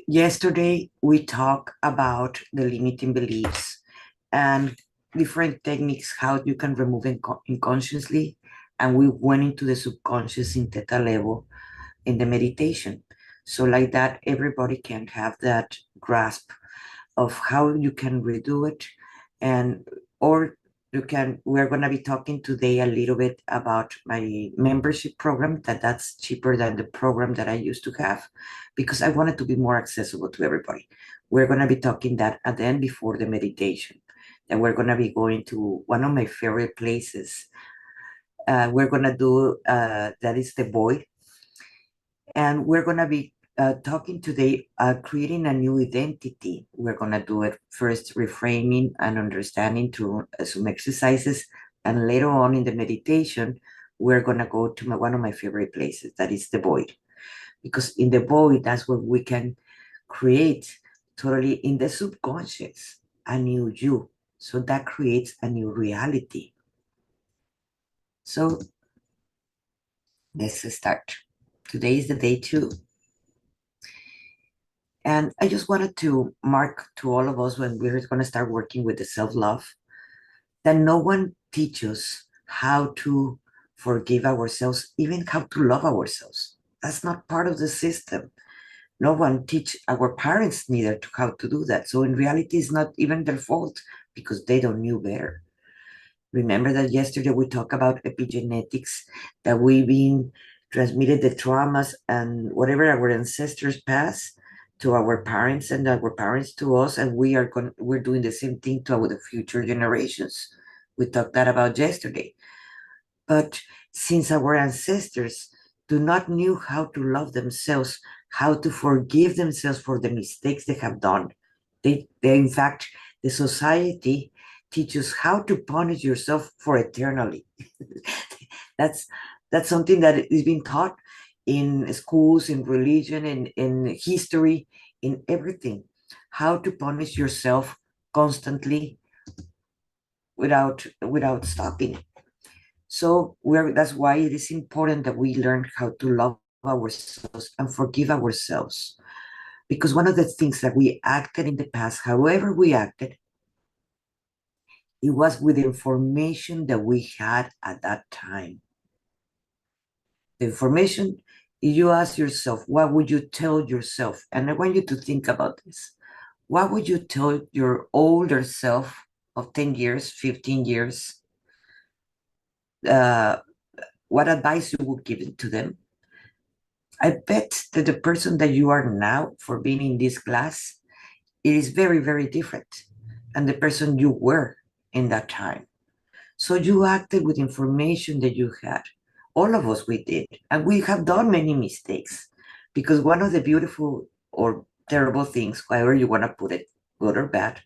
Yesterday, we talked about the limiting beliefs and different techniques, how you can remove unconsciously. And we went into the subconscious in theta level in the meditation. So, like that, everybody can have that grasp of how you can redo it. And, or we're going to be talking today a little bit about my membership program, that's cheaper than the program that I used to have because I want it to be more accessible to everybody. We're going to be talking that at the end before the meditation. And we're going to be going to one of my favorite places. We're going to do that is the Void. And we're going to be talking today, creating a new identity. We're going to do it first, reframing and understanding through some exercises. And later on in the meditation, we're going to go to one of my favorite places, that is the Void. Because in the Void, that's where we can create totally in the subconscious a new you. So that creates a new reality. So let's start. Today is the day 2. And I just wanted to mark to all of us when we're going to start working with the self-love that no one teaches how to forgive ourselves, even how to love ourselves. That's not part of the system. No one teach our parents neither to how to do that. So in reality, it's not even their fault because they don't knew better. Remember that yesterday we talked about epigenetics, that we've been transmitted the traumas and whatever our ancestors passed to our parents and our parents to us, and we're doing the same thing to our future generations. We talked that about yesterday. But since our ancestors do not knew how to love themselves, how to forgive themselves for the mistakes they have done, they in fact, the society teaches how to punish yourself for eternally. that's that's something that is being taught in schools, in religion, in history, in everything. How to punish yourself constantly without stopping. So that's why it is important that we learn how to love ourselves and forgive ourselves. Because one of the things that we acted in the past, however we acted, it was with the information that we had at that time. The information, you ask yourself, what would you tell yourself? And I want you to think about this. What would you tell your older self of 10 years, 15 years? What advice you would give to them? I bet that the person that you are now for being in this class, it is very, very different than the person you were in that time. So you acted with information that you had. All of us, we did. And we have done many mistakes because one of the beautiful or terrible things, however you want to put it, good or bad,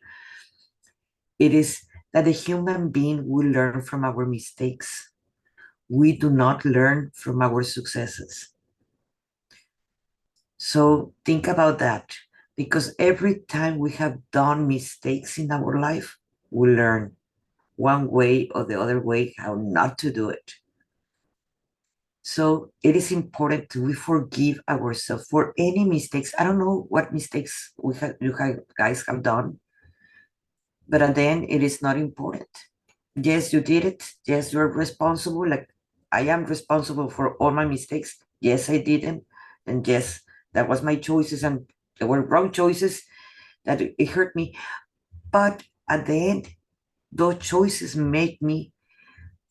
it is that a human being will learn from our mistakes. We do not learn from our successes. So think about that, because every time we have done mistakes in our life, we learn one way or the other way how not to do it. So it is important to we forgive ourselves for any mistakes. I don't know what mistakes guys have done, but at the end, it is not important. Yes, you did it. Yes, you're responsible. Like I am responsible for all my mistakes. Yes, I did them. And yes, that was my choices, and there were wrong choices that it hurt me. But at the end, those choices make me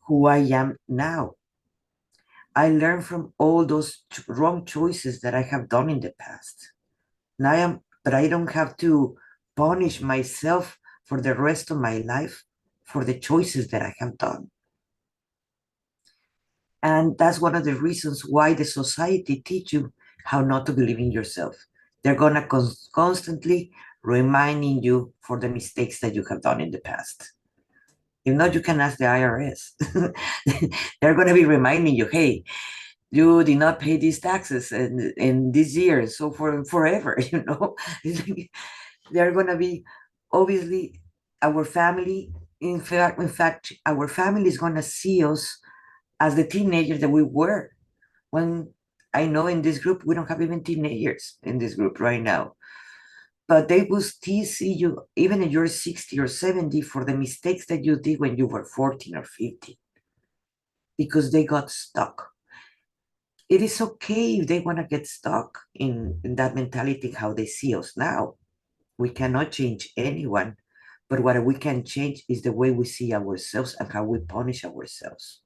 who I am now. I learned from all those wrong choices that I have done in the past. But I don't have to punish myself for the rest of my life for the choices that I have done. And that's one of the reasons why the society teach you how not to believe in yourself. They're gonna constantly reminding you for the mistakes that you have done in the past. If not, you can ask the IRS. They're gonna be reminding you, hey, you did not pay these taxes in this year, so for forever, they're gonna be obviously our family. In fact, our family is gonna see us as the teenagers that we were when I know in this group we don't have even teenagers in this group right now. But they will still see you, even if you're 60 or 70, for the mistakes that you did when you were 14 or 15, because they got stuck. It is okay if they want to get stuck in that mentality, how they see us now. We cannot change anyone, but what we can change is the way we see ourselves and how we punish ourselves.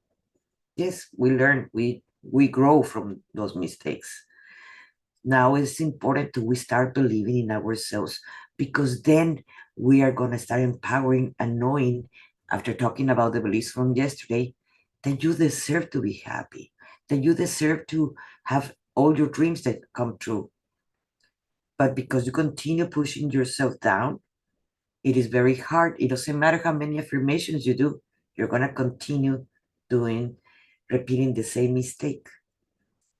Yes, we learn, we grow from those mistakes. Now it's important to we start believing in ourselves, because then we are going to start empowering and knowing, after talking about the beliefs from yesterday, that you deserve to be happy, that you deserve to have all your dreams that come true. But because you continue pushing yourself down, it is very hard. It doesn't matter how many affirmations you do, you're going to continue doing, repeating the same mistake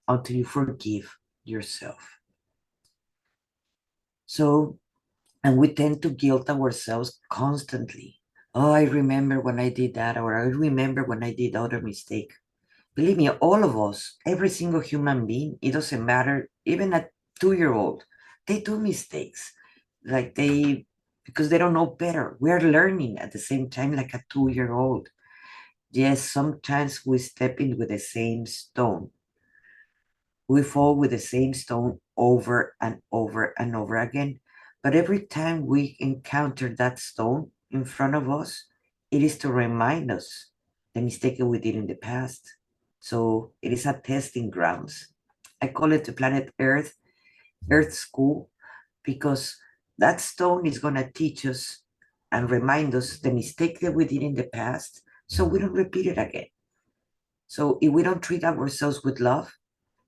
until you forgive yourself. So, and we tend to guilt ourselves constantly. Oh, I remember when I did that, or I remember when I did other mistake. Believe me, all of us, every single human being, it doesn't matter, even a 2-year old, they do mistakes. Like because they don't know better. We're learning at the same time, like a 2-year old. Yes, sometimes we step in with the same stone. We fall with the same stone over and over and over again. But every time we encounter that stone in front of us, it is to remind us the mistake that we did in the past. So it is a testing grounds. I call it the planet Earth, Earth School, because that stone is going to teach us and remind us the mistake that we did in the past, so we don't repeat it again. So if we don't treat ourselves with love,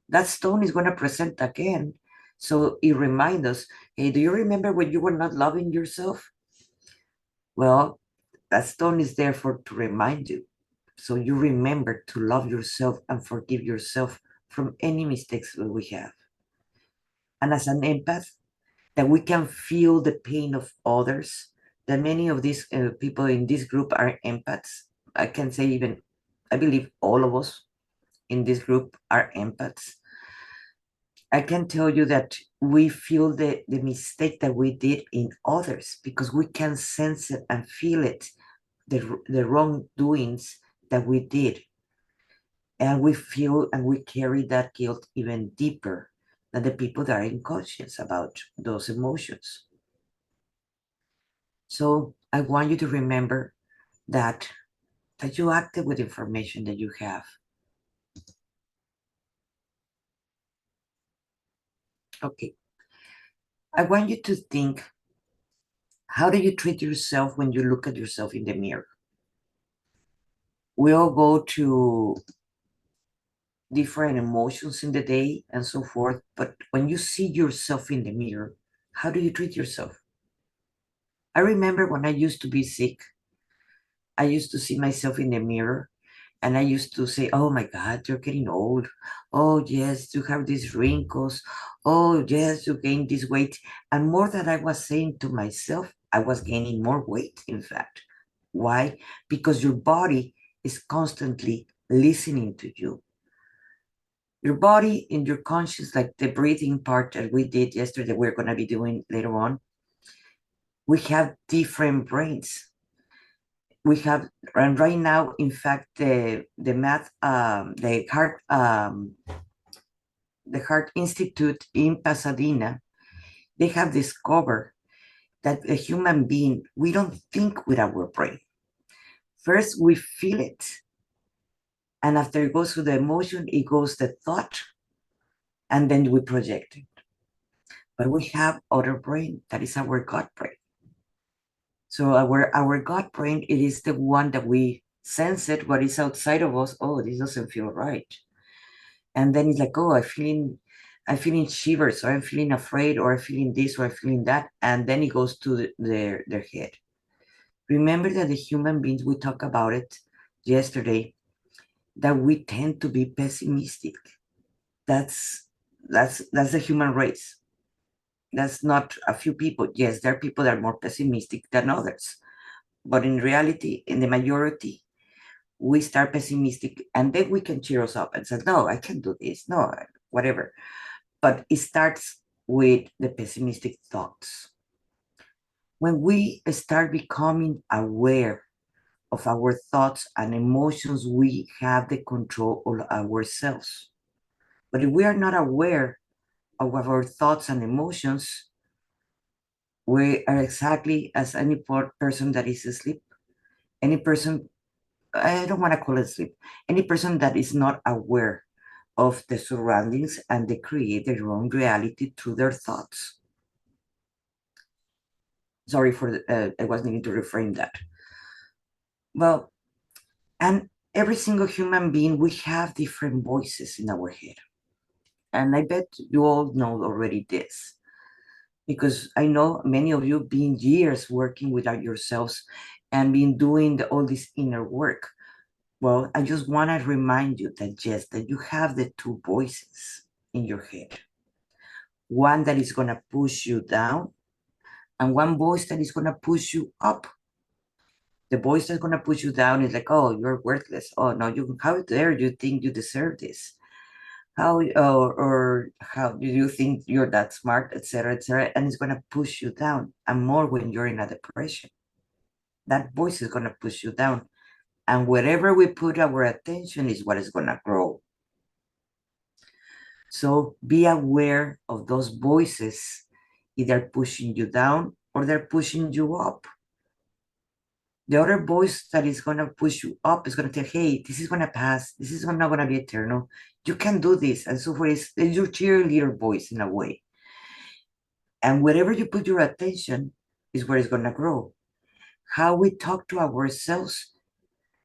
that stone is going to present again. So it reminds us, hey, do you remember when you were not loving yourself? Well, that stone is there for to remind you. So you remember to love yourself and forgive yourself from any mistakes that we have. And as an empath, that we can feel the pain of others, that many of these people in this group are empaths. I can say even, I believe all of us in this group are empaths. I can tell you that we feel the mistake that we did in others, because we can sense it and feel it, the wrongdoings that we did. And we feel and we carry that guilt even deeper than the people that are unconscious about those emotions. So I want you to remember that you acted with information that you have. Okay. I want you to think, how do you treat yourself when you look at yourself in the mirror? We all go to different emotions in the day and so forth, but when you see yourself in the mirror, how do you treat yourself? I remember when I used to be sick, I used to see myself in the mirror and I used to say, oh my God, you're getting old. Oh, yes, you have these wrinkles. Oh, yes, you gained this weight. And more than I was saying to myself, I was gaining more weight, in fact. Why? Because your body is constantly listening to you. Your body and your conscious, like the breathing part that we did yesterday, we're going to be doing later on, we have different brains. We have, and right now, in fact, the math, the Heart Institute in Pasadena, they have discovered that a human being, we don't think with our brain. First, we feel it, and after it goes through the emotion, it goes the thought, and then we project it. But we have other brain, that is our gut brain. So our gut brain, it is the one that we sense it, what is outside of us. Oh, this doesn't feel right. And then it's like, oh, I'm feeling shivers, or I'm feeling afraid, or I'm feeling this, or I'm feeling that. And then it goes to their head. Remember that the human beings, we talked about it yesterday, that we tend to be pessimistic. That's the human race. That's not a few people. Yes, there are people that are more pessimistic than others. But in reality, in the majority, we start pessimistic, and then we can cheer us up and say, no, I can do this. No, whatever. But it starts with the pessimistic thoughts. When we start becoming aware of our thoughts and emotions, we have the control of ourselves. But if we are not aware of our thoughts and emotions, we are exactly as any person that is asleep. Any person, I don't want to call it sleep, any person that is not aware of the surroundings and they create their own reality through their thoughts. Sorry for I was needing to reframe that. Well, and every single human being, we have different voices in our head. And I bet you all know already this, because I know many of you been years working without yourselves and been doing all this inner work. Well, I just want to remind you that yes, that you have the two voices in your head. One that is going to push you down and one voice that is going to push you up. The voice that's going to push you down is like, oh, you're worthless. Oh, no, how dare you think you deserve this? How, or how do you think you're that smart, etc., etc. And it's going to push you down. And more when you're in a depression. That voice is going to push you down. And wherever we put our attention is what is going to grow. So be aware of those voices, either pushing you down or they're pushing you up. The other voice that is going to push you up is going to tell, hey, this is going to pass. This is not going to be eternal. You can do this. And so forth. It's your cheerleader voice in a way. And wherever you put your attention is where it's going to grow. How we talk to ourselves,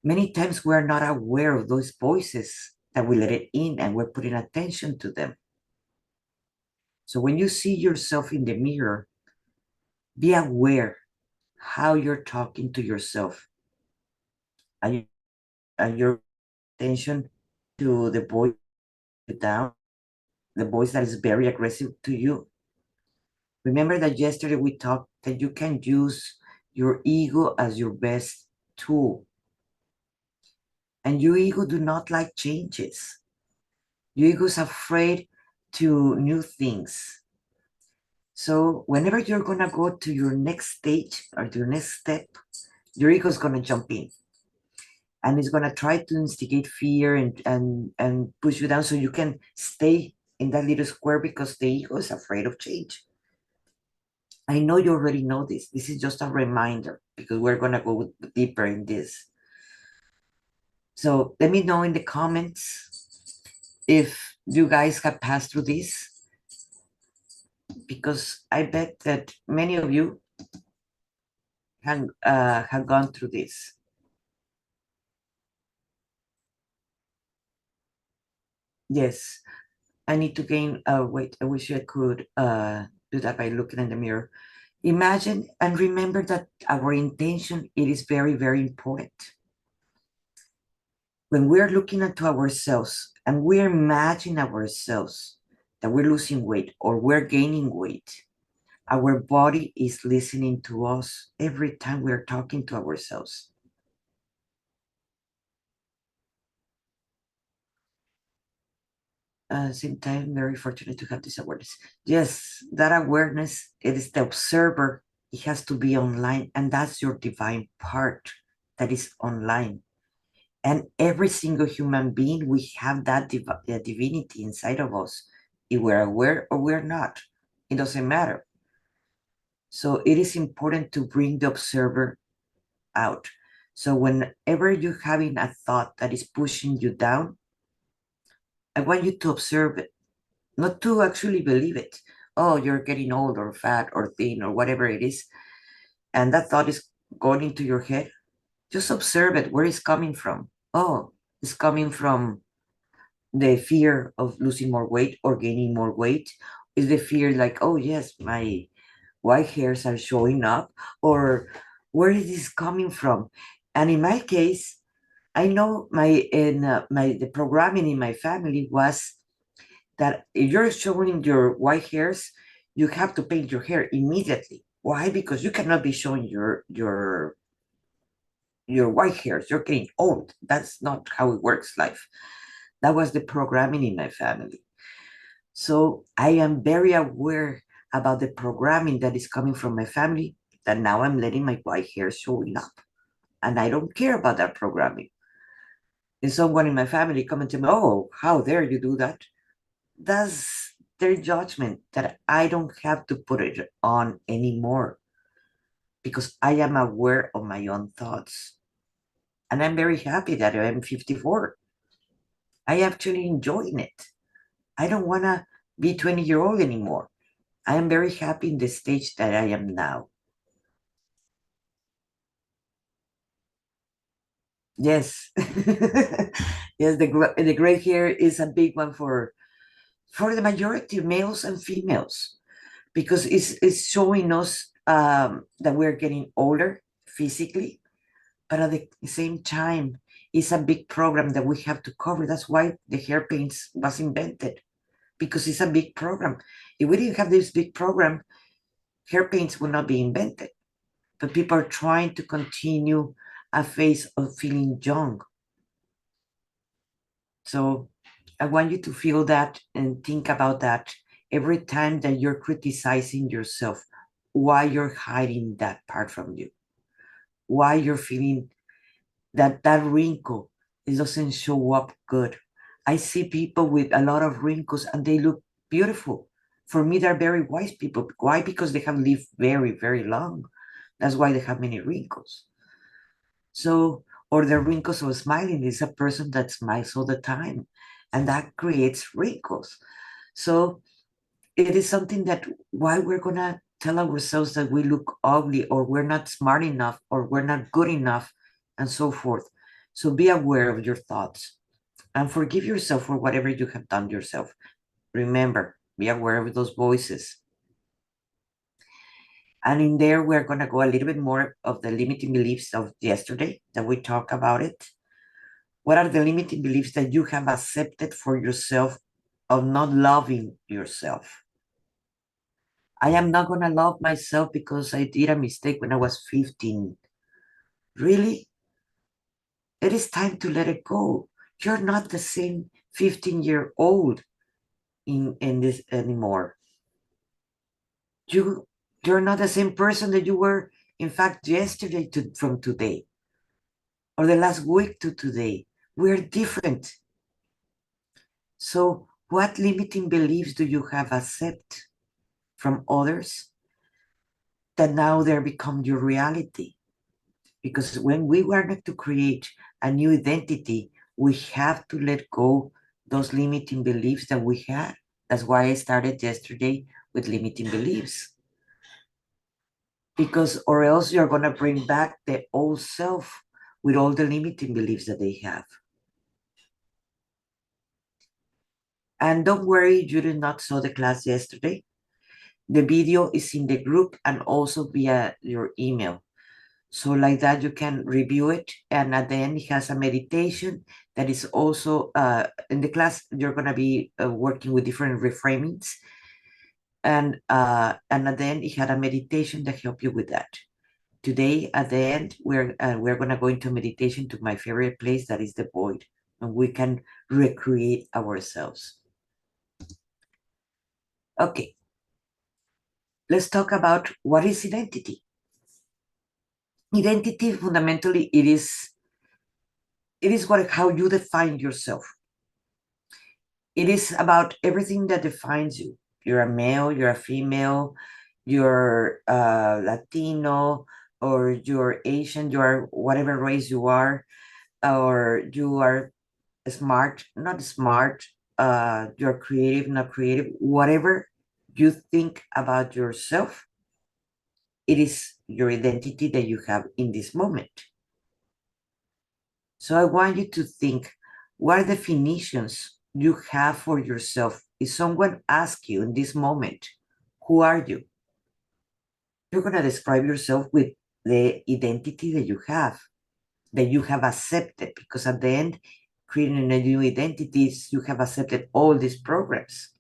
many times we're not aware of those voices that we let it in and we're putting attention to them. So when you see yourself in the mirror, be aware how you're talking to yourself. And your attention to the voice down, the voice that is very aggressive to you. Remember that yesterday we talked that you can use your ego as your best tool. And your ego do not like changes. Your ego is afraid to new things. So whenever you're gonna go to your next stage or to your next step, your ego is gonna jump in. And it's gonna try to instigate fear and push you down so you can stay in that little square because the ego is afraid of change. I know you already know this. This is just a reminder because we're gonna go deeper in this. So let me know in the comments if you guys have passed through this, because I bet that many of you have gone through this. Yes, I need to gain, wait, I wish I could do that by looking in the mirror. Imagine and remember that our intention, it is very, very important. When we're looking into ourselves and we're imagining ourselves that we're losing weight or we're gaining weight, our body is listening to us every time we're talking to ourselves. Same time, very fortunate to have this awareness. Yes, that awareness, it is the observer. It has to be online, and that's your divine part that is online. And every single human being, we have that divinity inside of us. If we're aware or we're not, it doesn't matter. So it is important to bring the observer out. So whenever you're having a thought that is pushing you down, I want you to observe it, not to actually believe it. Oh, you're getting old or fat or thin or whatever it is. And that thought is going into your head. Just observe it, where it's coming from. Oh, it's coming from the fear of losing more weight or gaining more weight. Is the fear like, oh, yes, my white hairs are showing up? Or where is this coming from? And in my case, I know the programming in my family was that if you're showing your white hairs, you have to paint your hair immediately. Why? Because you cannot be showing your white hairs. You're getting old. That's not how it works, life. That was the programming in my family. So I am very aware about the programming that is coming from my family. that now I'm letting my white hair showing up. And I don't care about that programming. And someone in my family come and tell me, oh, how dare you do that? That's their judgment that I don't have to put it on anymore because I am aware of my own thoughts. And I'm very happy that I'm 54. I actually enjoying it. I don't want to be 20-year-old anymore. I am very happy in the stage that I am now. Yes. Yes, the gray hair is a big one for the majority of males and females because it's showing us that we're getting older physically, but at the same time, it's a big program that we have to cover. That's why the hair paints was invented because it's a big program. If we didn't have this big program, hair paints would not be invented. But people are trying to continue a phase of feeling young. So I want you to feel that and think about that every time that you're criticizing yourself, why you're hiding that part from you, why you're feeling that wrinkle, it doesn't show up good. I see people with a lot of wrinkles and they look beautiful. For me, they're very wise people. Why? Because they have lived very, very long. That's why they have many wrinkles. So, or the wrinkles of smiling is a person that smiles all the time, and that creates wrinkles. So, it is something that why we're gonna tell ourselves that we look ugly or we're not smart enough or we're not good enough and so forth. So be aware of your thoughts and forgive yourself for whatever you have done yourself. Remember, be aware of those voices. And in there, we're going to go a little bit more of the limiting beliefs of yesterday that we talked about it. What are the limiting beliefs that you have accepted for yourself of not loving yourself? I am not going to love myself because I did a mistake when I was 15. Really? It is time to let it go. You're not the same 15-year-old in this anymore. You're not the same person that you were, in fact, yesterday from today, or the last week to today. We're different. So, what limiting beliefs do you have accept from others that now they're become your reality? Because when we wanted to create a new identity, we have to let go those limiting beliefs that we had. That's why I started yesterday with limiting beliefs. Because, or else you're going to bring back the old self with all the limiting beliefs that they have. And don't worry, you did not saw the class yesterday. The video is in the group and also via your email. So like that, you can review it. And at the end, it has a meditation that is also in the class. You're going to be working with different reframings. And at the end, it had a meditation that help you with that. Today, at the end, we're going to go into meditation to my favorite place, that is the void, and we can recreate ourselves. Okay, let's talk about what is identity. Identity, fundamentally, it is what how you define yourself. It is about everything that defines you. You're a male, you're a female, you're Latino, or you're Asian, you're whatever race you are, or you are smart, not smart, you're creative, not creative, whatever you think about yourself, it is your identity that you have in this moment. So I want you to think what definitions you have for yourself. If someone asks you in this moment, who are you? You're going to describe yourself with the identity that you have accepted, because at the end, creating a new identities, you have accepted all these programs.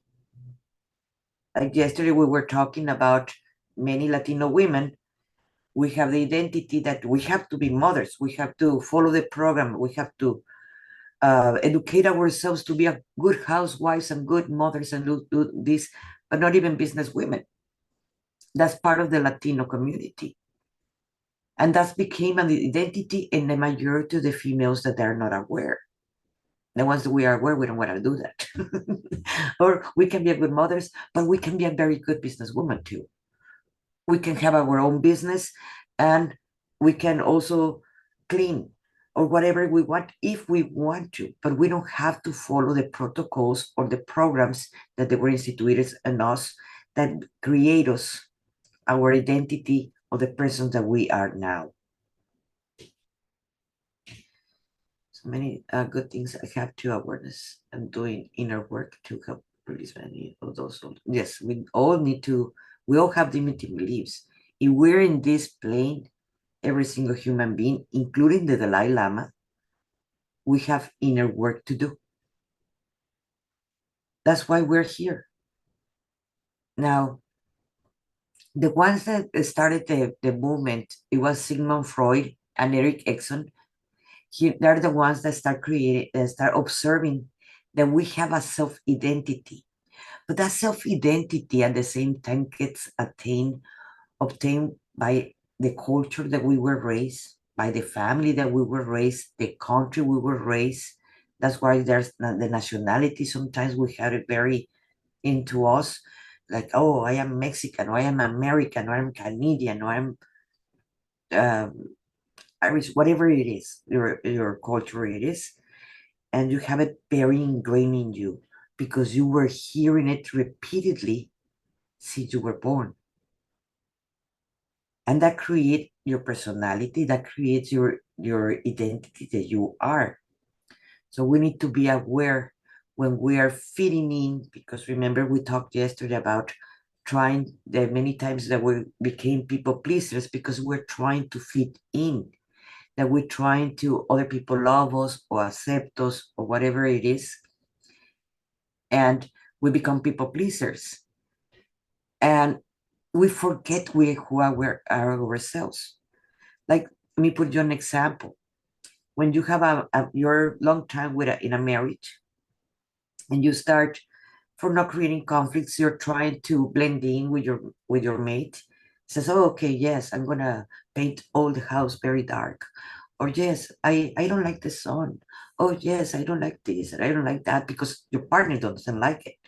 Like yesterday, we were talking about many Latino women. We have the identity that we have to be mothers. We have to follow the program. We have to educate ourselves to be a good housewives and good mothers and do this, but not even business women. That's part of the Latino community. And that became an identity in the majority of the females that are not aware. The ones that we are aware, we don't want to do that. Or we can be a good mothers, but we can be a very good businesswoman too. We can have our own business, and we can also clean or whatever we want if we want to, but we don't have to follow the protocols or the programs that they were instituted in us that create us our identity of the person that we are now. So many good things. I have to awareness and doing inner work to help release many of those. Yes, we all need to, we all have limiting beliefs. If we're in this plane, every single human being, including the Dalai Lama, we have inner work to do. That's why we're here. Now, the ones that started the movement, it was Sigmund Freud and Eric Exon. They're the ones that start observing that we have a self-identity. But that self-identity at the same time gets obtained by the culture that we were raised, by the family that we were raised, the country we were raised. That's why there's the nationality. Sometimes we have it very into us, like, oh, I am Mexican, or I am American, or I'm Canadian, or I'm Irish, whatever it is, your culture it is, and you have it very ingrained in you because you were hearing it repeatedly since you were born. And that creates your personality, that creates your identity that you are. So we need to be aware when we are fitting in, because remember we talked yesterday about trying the many times that we became people pleasers because we're trying to fit in, that we're trying to other people love us or accept us or whatever it is, and we become people pleasers and we forget who are ourselves. Like, let me put you an example. When you have your long time in a marriage, and you start, for not creating conflicts, you're trying to blend in with your mate. Says, oh, okay, yes, I'm gonna paint all the house very dark. Or yes, I don't like the sun. Oh yes, I don't like this and I don't like that, because your partner doesn't like it.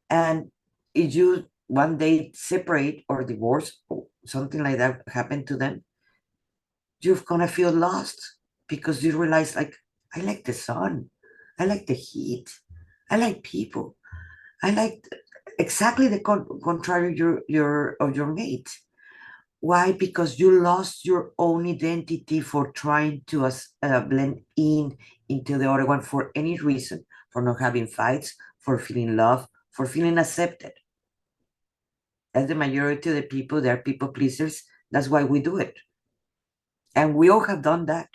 And if you one day separate or divorce or something like that happen to them, you're gonna feel lost because you realize, like, I like the sun, I like the heat, I like people, I like exactly the contrary of your mate. Why? Because you lost your own identity for trying to blend in into the other one for any reason, for not having fights, for feeling love, for feeling accepted. As the majority of the people, they are people pleasers. That's why we do it. And we all have done that.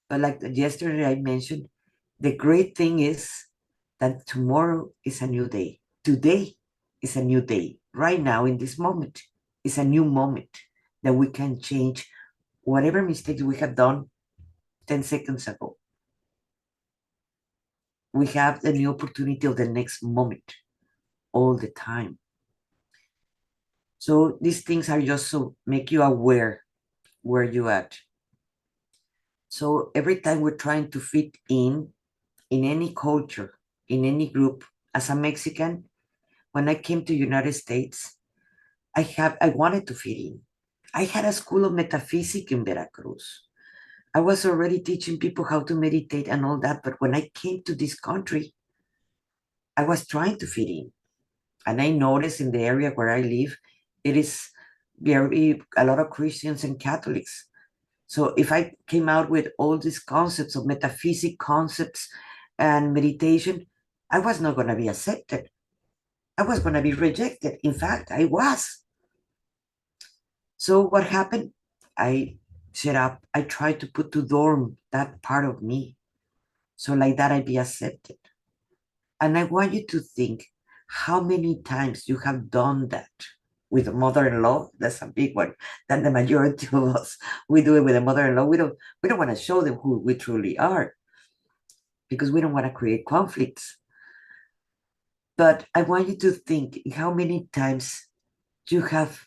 But like yesterday I mentioned, the great thing is that tomorrow is a new day. Today is a new day. Right now, in this moment, is a new moment that we can change whatever mistakes we have done 10 seconds ago. We have the new opportunity of the next moment all the time. So these things are just to make you aware where you at. So every time we're trying to fit in any culture, in any group, as a Mexican, when I came to United States, I wanted to fit in. I had a school of metaphysics in Veracruz. I was already teaching people how to meditate and all that, but when I came to this country, I was trying to fit in. And I noticed in the area where I live, it is very a lot of Christians and Catholics. So if I came out with all these concepts of metaphysic concepts and meditation, I was not going to be accepted. I was going to be rejected. In fact, I was. So what happened? I set up, I tried to put to dorm that part of me. So like that I'd be accepted. And I want you to think how many times you have done that with a mother-in-law. That's a big one. Then the majority of us, we do it with a mother-in-law. We don't want to show them who we truly are because we don't want to create conflicts. But I want you to think how many times you have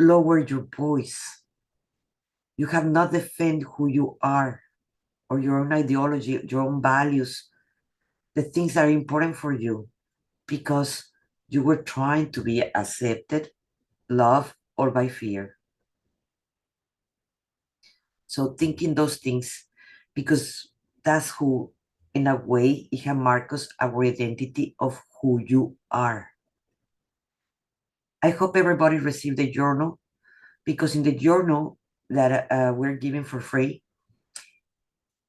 lower your voice. You have not defend who you are or your own ideology, your own values, the things that are important for you, because you were trying to be accepted, loved, or by fear. So thinking those things, because that's who, in a way, it can mark us our identity of who you are. I hope everybody received the journal, because in the journal that we're giving for free,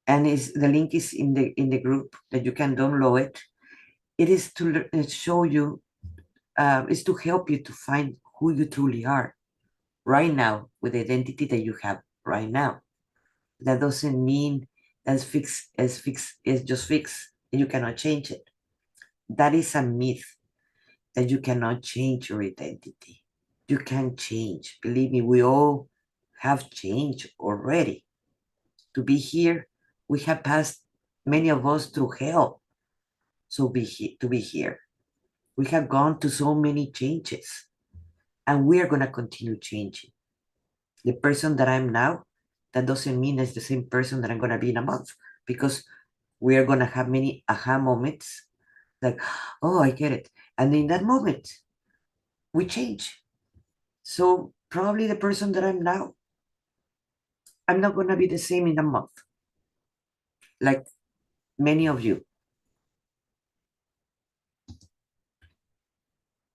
and the link is in the group that you can download it. It is to show you, is to help you to find who you truly are right now with the identity that you have right now. That doesn't mean that's fixed, is just fixed, and you cannot change it. That is a myth, that you cannot change your identity. You can change. Believe me, we all have changed already. To be here, we have passed, many of us, through hell. So to be here, we have gone to so many changes, and we are going to continue changing. The person that I'm now, that doesn't mean it's the same person that I'm going to be in a month, because we are going to have many aha moments, like, oh, I get it. And in that moment, we change. So probably the person that I'm now, I'm not going to be the same in a month, like many of you.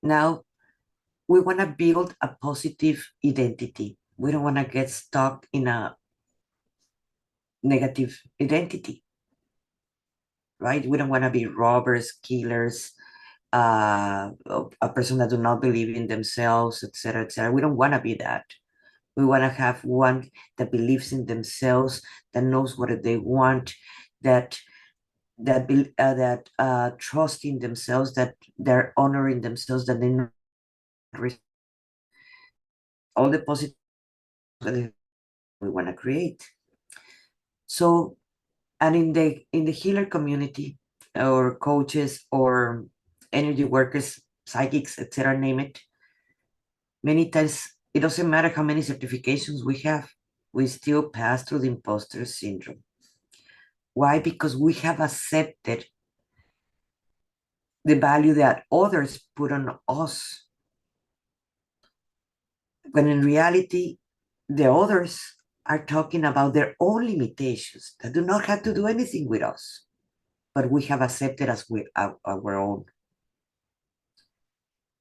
Now, we want to build a positive identity. We don't want to get stuck in a negative identity, right? We don't want to be robbers, killers, a person that do not believe in themselves, etc., etc. We don't want to be that. We want to have one that believes in themselves, that knows what they want, that trust in themselves, that they're honoring themselves, that they know all the positive that we want to create. So, and in the healer community, or coaches, or energy workers, psychics, etc., name it, many times it doesn't matter how many certifications we have, we still pass through the imposter syndrome. Why? Because we have accepted the value that others put on us, when in reality, the others are talking about their own limitations that do not have to do anything with us, but we have accepted as our own.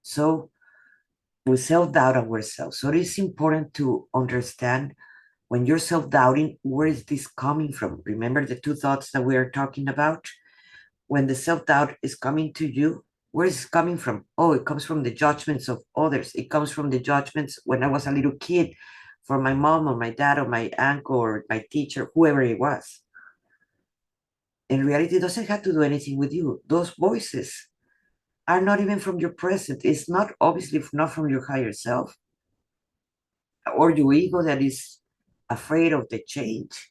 So we self-doubt ourselves. So it is important to understand, when you're self-doubting, where is this coming from? Remember the two thoughts that we are talking about? When the self-doubt is coming to you, where is it coming from? Oh, it comes from the judgments of others. It comes from the judgments when I was a little kid, for my mom or my dad or my uncle or my teacher, whoever it was. In reality, it doesn't have to do anything with you. Those voices are not even from your present. It's not, obviously, not from your higher self or your ego that is afraid of the change.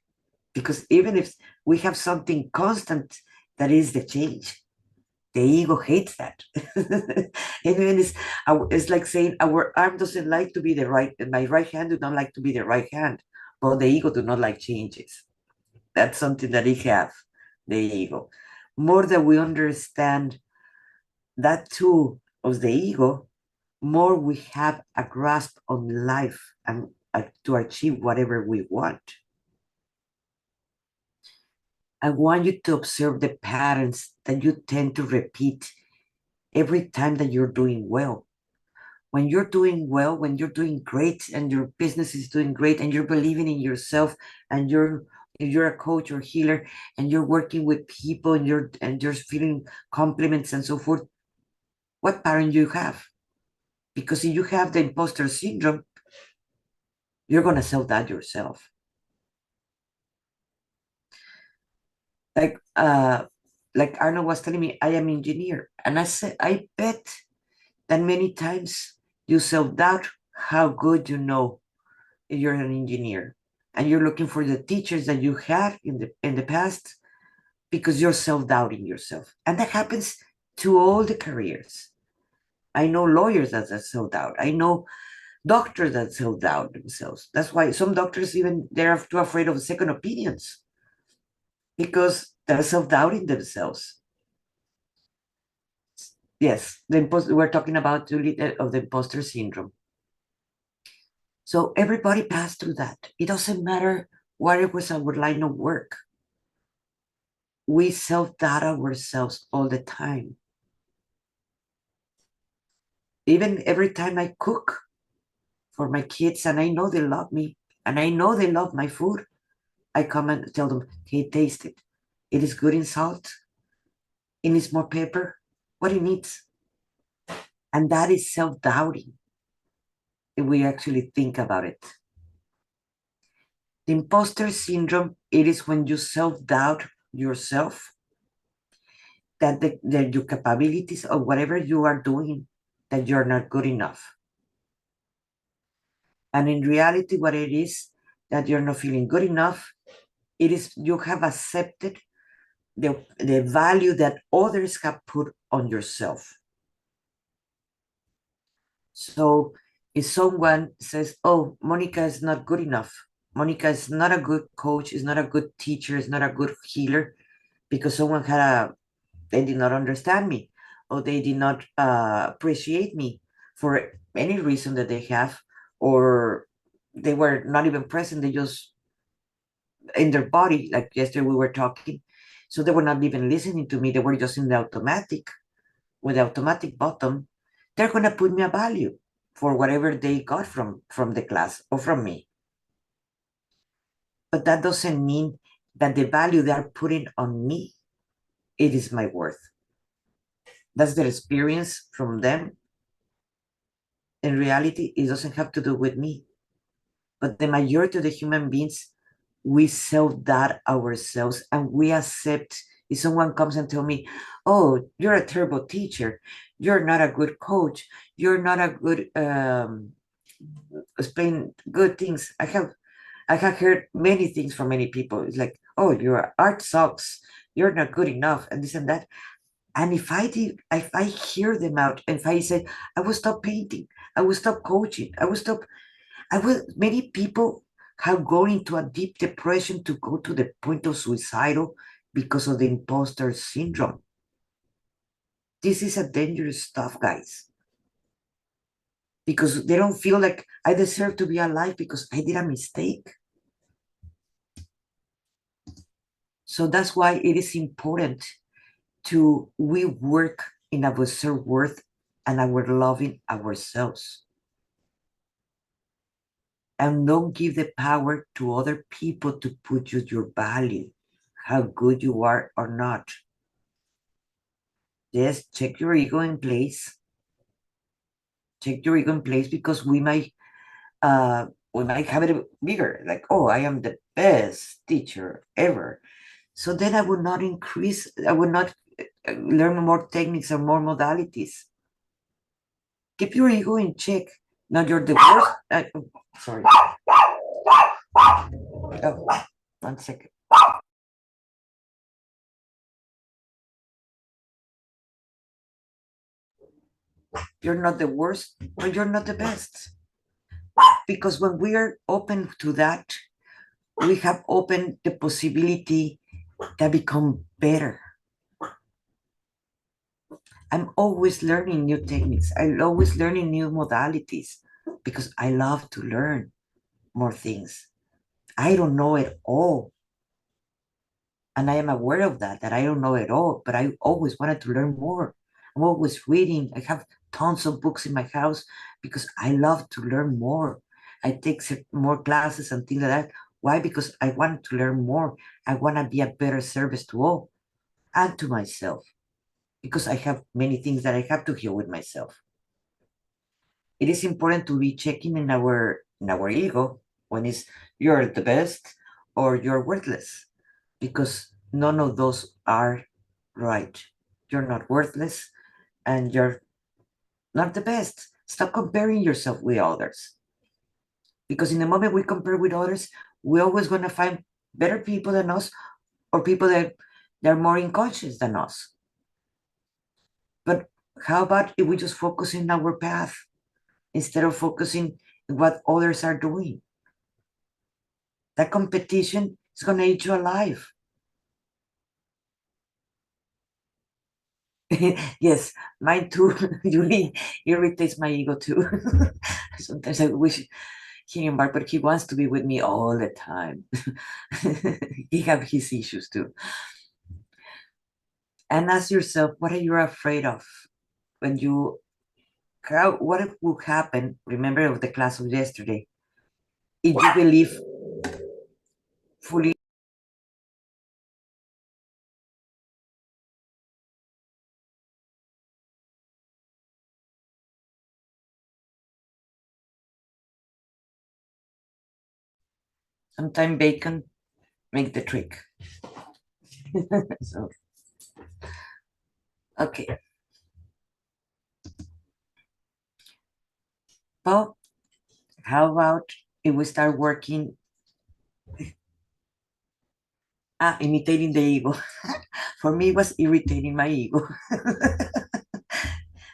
Because even if we have something constant, that is the change, the ego hates that. And even it's like saying our arm doesn't like to be the right, my right hand do not like to be the right hand, but the ego do not like changes. That's something that it have, the ego. More that we understand that tool of the ego, more we have a grasp on life, and to achieve whatever we want. I want you to observe the patterns that you tend to repeat every time that you're doing well. When you're doing well, when you're doing great, and your business is doing great, and you're believing in yourself, and you're a coach or healer, and you're working with people, and you're feeling compliments and so forth, what pattern you have? Because if you have the imposter syndrome, you're gonna self-doubt yourself. Like like Arnold was telling me, I am engineer, and I said, I bet that many times you self-doubt how good you know if you're an engineer, and you're looking for the teachers that you had in the past, because you're self-doubting yourself. And that happens to all the careers. I know lawyers that are self-doubt. I know doctors that self-doubt themselves. That's why some doctors even they're too afraid of second opinions because they're self-doubting themselves. Yes, we're talking about of the imposter syndrome. So everybody passed through that. It doesn't matter what it was our line of work. We self-doubt ourselves all the time. Even every time I cook for my kids and I know they love me and I know they love my food, I come and tell them, hey, taste it. It is good in salt. It needs more pepper. What it needs. And that is self-doubting if we actually think about it. The imposter syndrome, it is when you self-doubt yourself that your capabilities or whatever you are doing, that you're not good enough. And in reality, what it is, that you're not feeling good enough, it is you have accepted the value that others have put on yourself. So if someone says, oh, Monica is not good enough, Monica is not a good coach, is not a good teacher, is not a good healer, because someone they did not understand me, or they did not appreciate me for any reason that they have, or they were not even present, they just in their body, like yesterday we were talking. So they were not even listening to me, they were just in the automatic, with the automatic button. They're gonna put me a value for whatever they got from the class or from me. But that doesn't mean that the value they are putting on me, it is my worth. That's their experience from them. In reality, it doesn't have to do with me. But the majority of the human beings, we self-doubt ourselves and we accept if someone comes and tell me, oh, you're a terrible teacher, you're not a good coach, you're not a good explain good things. I have heard many things from many people. It's like, oh, your art sucks, you're not good enough, and this and that. And if I hear them out, if I say, I will stop painting, I will stop coaching, I will, many people have gone into a deep depression to go to the point of suicidal because of the imposter syndrome. This is a dangerous stuff, guys, because they don't feel like I deserve to be alive because I did a mistake. So that's why it is important to we work in our self-worth and our loving ourselves. And don't give the power to other people to put you your value, how good you are or not. Just check your ego in place. Check your ego in place because we might have it bigger, like, oh, I am the best teacher ever. So then I would not increase, I would not learn more techniques or more modalities. Keep your ego in check. Not you're the worst. Sorry. Oh, 1 second. You're not the worst, but you're not the best. Because when we are open to that, we have opened the possibility to become better. I'm always learning new techniques. I'm always learning new modalities because I love to learn more things. I don't know it all. And I am aware of that I don't know it all, but I always wanted to learn more. I'm always reading. I have tons of books in my house because I love to learn more. I take more classes and things like that. Why? Because I want to learn more. I want to be a better service to all and to myself because I have many things that I have to heal with myself. It is important to be checking in our ego when it's you're the best or you're worthless because none of those are right. You're not worthless and you're not the best. Stop comparing yourself with others. Because in the moment we compare with others, we're always going to find better people than us or people that they're more unconscious than us. But how about if we just focus in our path instead of focusing what others are doing. That competition is going to eat you alive. Yes, mine too. Really irritates my ego too. Sometimes I wish he embarked, but he wants to be with me all the time. He have his issues too. And ask yourself, what are you afraid of when you what would happen? Remember of the class of yesterday, if you believe fully. Sometimes bacon make the trick. So okay, well, how about if we start working, imitating the ego? For me, it was irritating my ego.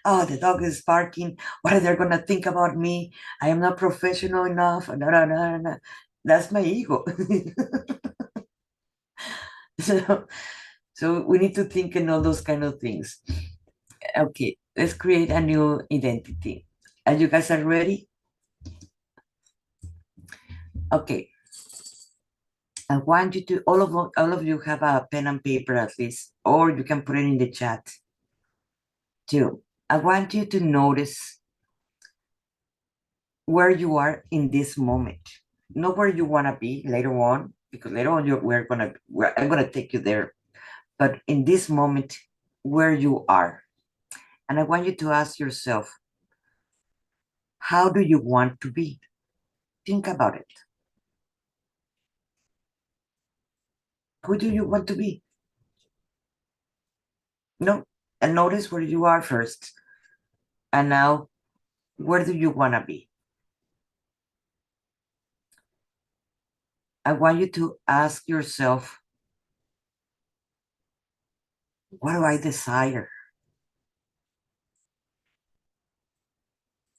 Oh, the dog is barking. What are they going to think about me? I am not professional enough. No, no, no, no. That's my ego. so, so we need to think in all those kind of things. Okay, let's create a new identity. Are you guys are ready? Okay, I want you to all of you have a pen and paper at least, or you can put it in the chat too. I want you to notice where you are in this moment, not where you want to be later on, because later on I'm gonna take you there. But in this moment, where you are, and I want you to ask yourself, how do you want to be? Think about it. Who do you want to be? No, and notice where you are first, and now where do you want to be? I want you to ask yourself, what do I desire?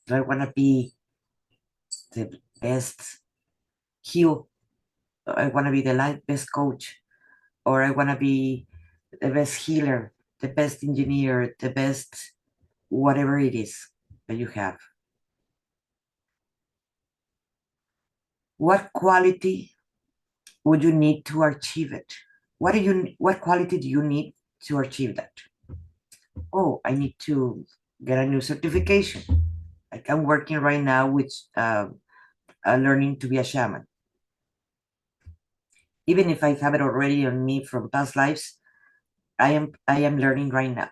Do I want to be the best heel? I want to be the best coach, or I want to be the best healer, the best engineer, the best whatever it is that you have. What quality would you need to achieve it? What quality do you need to achieve that? Oh, I need to get a new certification. Like I'm working right now with learning to be a shaman. Even if I have it already on me from past lives, I am learning right now.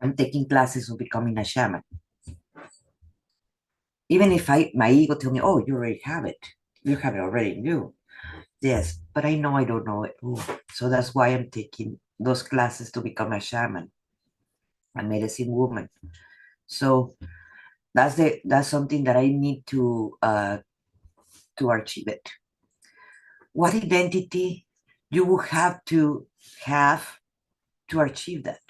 I'm taking classes of becoming a shaman. Even if my ego tell me, oh, you already have it. You have it already in you. Yes, but I know I don't know it. Ooh. So that's why I'm taking those classes to become a shaman, a medicine woman. So that's something that I need to achieve it. What identity you will have to achieve that?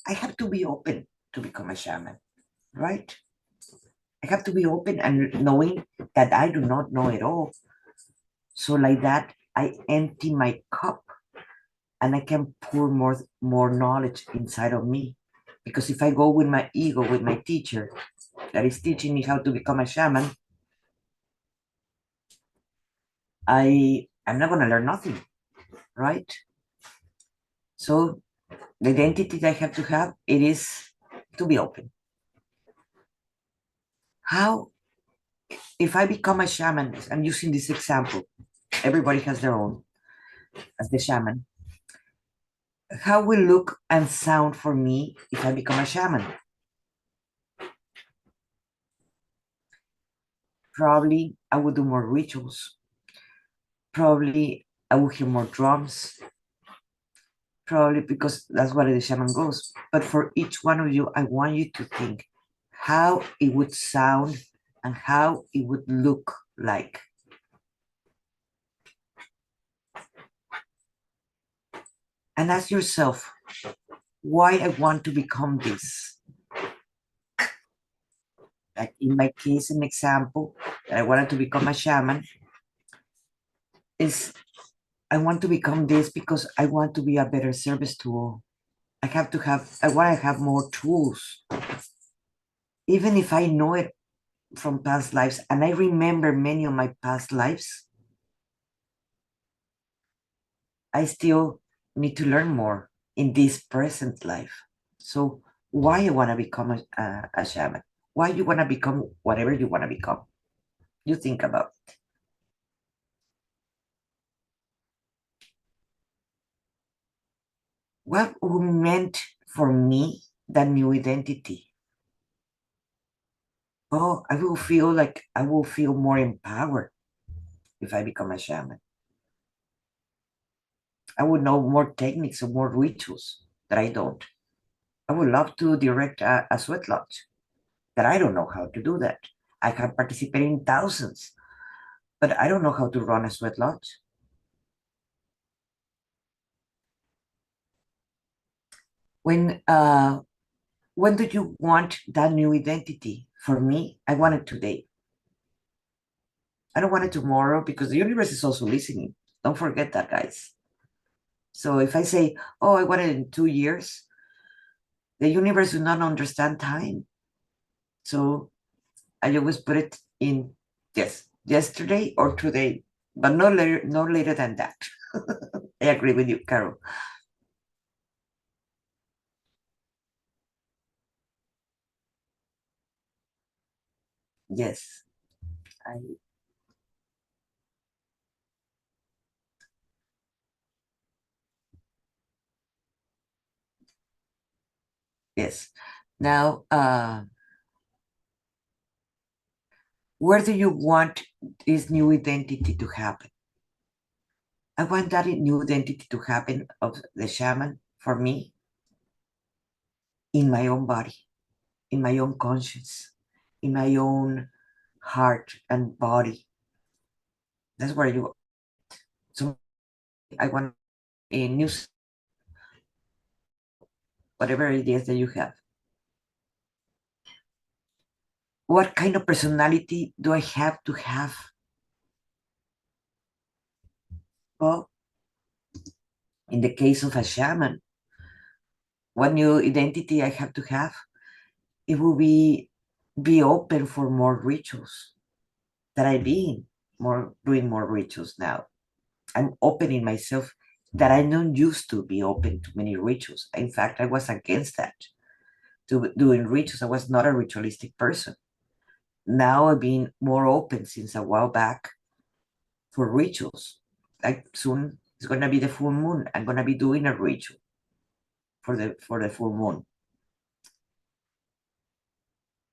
I have to be open to become a shaman, right? I have to be open and knowing that I do not know it all. So like that, I empty my cup and I can pour more knowledge inside of me. Because if I go with my ego, with my teacher that is teaching me how to become a shaman, I'm not gonna learn nothing, right? So the identity that I have to have, it is to be open. How, if I become a shaman, I'm using this example, everybody has their own as the shaman. How will look and sound for me if I become a shaman? Probably I will do more rituals. Probably I will hear more drums. Probably because that's what the shaman goes. But for each one of you, I want you to think how it would sound and how it would look like. And ask yourself why I want to become this. Like in my case, an example that I wanted to become a shaman is I want to become this because I want to be a better service to all. I want to have more tools, even if I know it from past lives and I remember many of my past lives, I still need to learn more in this present life. So why I want to become a shaman? Why you want to become whatever you want to become? You think about what meant for me that new identity. Oh, I will feel more empowered if I become a shaman. I would know more techniques or more rituals that I don't. I would love to direct a sweat lodge that I don't know how to do that. I can participate in thousands, but I don't know how to run a sweat lodge. When uh, when do you want that new identity? For me, I want it today. I don't want it tomorrow because the universe is also listening. Don't forget that, guys. So if I say, "Oh, I want it in 2 years," the universe will not understand time. So I always put it in yes, yesterday or today, but no later than that. I agree with you, Carol. Yes, I yes. Now, where do you want this new identity to happen? I want that new identity to happen of the shaman for me in my own body, in my own conscience, in my own heart and body. That's where you. So I want a new whatever it is that you have. What kind of personality do I have to have? Well, in the case of a shaman, what new identity I have to have? It will be open for more rituals that I be more doing more rituals now. I'm opening myself that I don't used to be open to many rituals. In fact, I was against that to doing rituals. I was not a ritualistic person. Now I've been more open since a while back for rituals. Like soon it's gonna be the full moon. I'm gonna be doing a ritual for the full moon.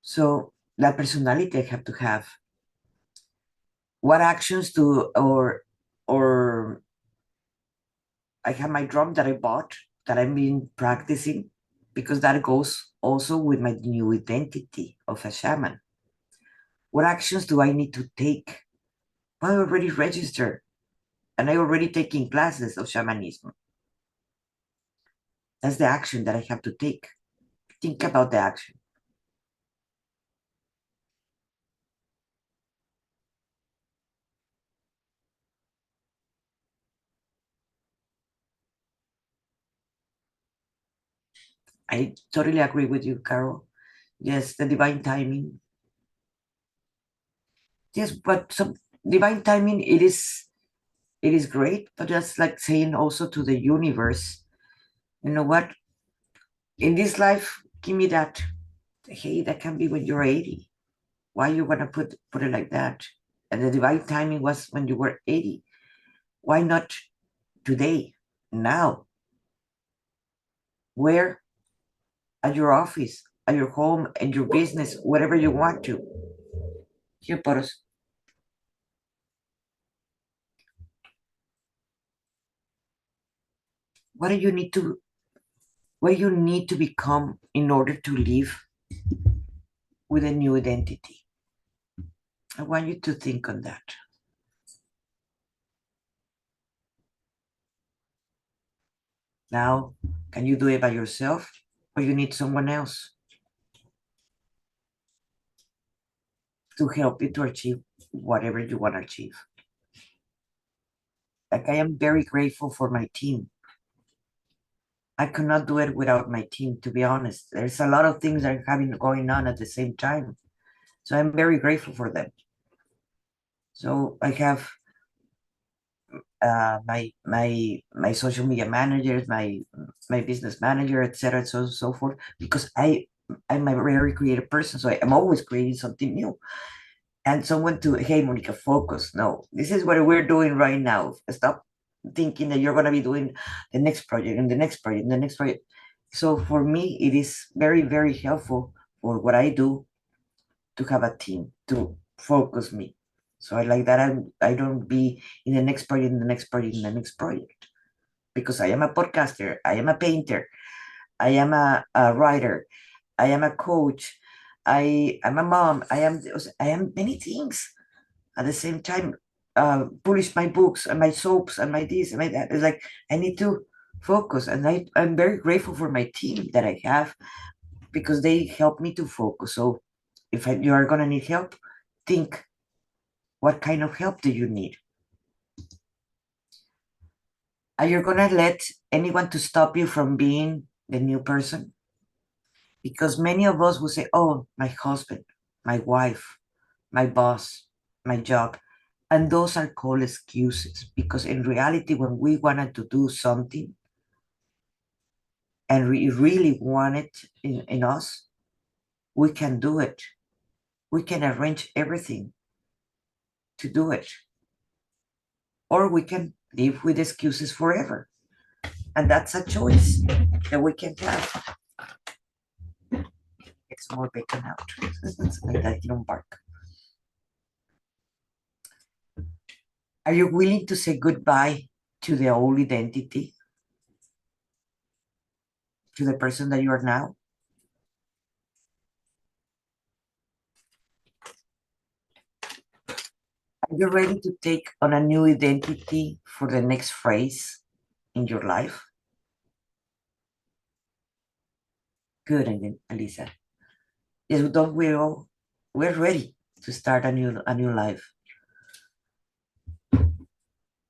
So that personality I have to have. What actions do or I have my drum that I bought that I've been practicing because that goes also with my new identity of a shaman. What actions do I need to take? Well, I already registered and I already taking classes of shamanism. That's the action that I have to take. Think about the action. I totally agree with you, Carol. Yes, the divine timing. Yes, but some divine timing it is great, but that's like saying also to the universe, you know what? In this life, give me that. Hey, that can be when you're 80. Why you gonna put it like that? And the divine timing was when you were 80. Why not today? Now? Where? At your office, at your home, and your business, whatever you want to. Here, Poros. What do you need to what do you need to become in order to live with a new identity? I want you to think on that. Now, can you do it by yourself or you need someone else? to help you to achieve whatever you want to achieve. Like, I am very grateful for my team. I could not do it without my team, to be honest. There's a lot of things that are having going on at the same time. So I'm very grateful for them. So I have my social media managers, my business manager, etc., so forth, because I'm a very creative person, so I'm always creating something new. And someone to, hey, Monica, focus. No, this is what we're doing right now. Stop thinking that you're gonna be doing the next project and the next project and the next project. So for me, it is very, very helpful for what I do to have a team to focus me. So I like that I don't be in the next project, in the next project, in the next project. Because I am a podcaster, I am a painter, I am a writer, I am a coach, I am a mom, I am many things at the same time. Publish my books and my soaps and my this and my that. It's like I need to focus, and I'm very grateful for my team that I have because they help me to focus. So if you are gonna need help, think, what kind of help do you need? Are you gonna let anyone to stop you from being the new person? Because many of us will say, "Oh, my husband, my wife, my boss, my job." And those are called excuses, because in reality, when we wanted to do something and we really want it in us, we can do it. We can arrange everything to do it. Or we can live with excuses forever. And that's a choice that we can have. It's more bacon out. It's like that, you don't bark. Are you willing to say goodbye to the old identity, to the person that you are now? Are you ready to take on a new identity for the next phase in your life? Good, Elisa. Yes, don't we all? We're ready to start a new life.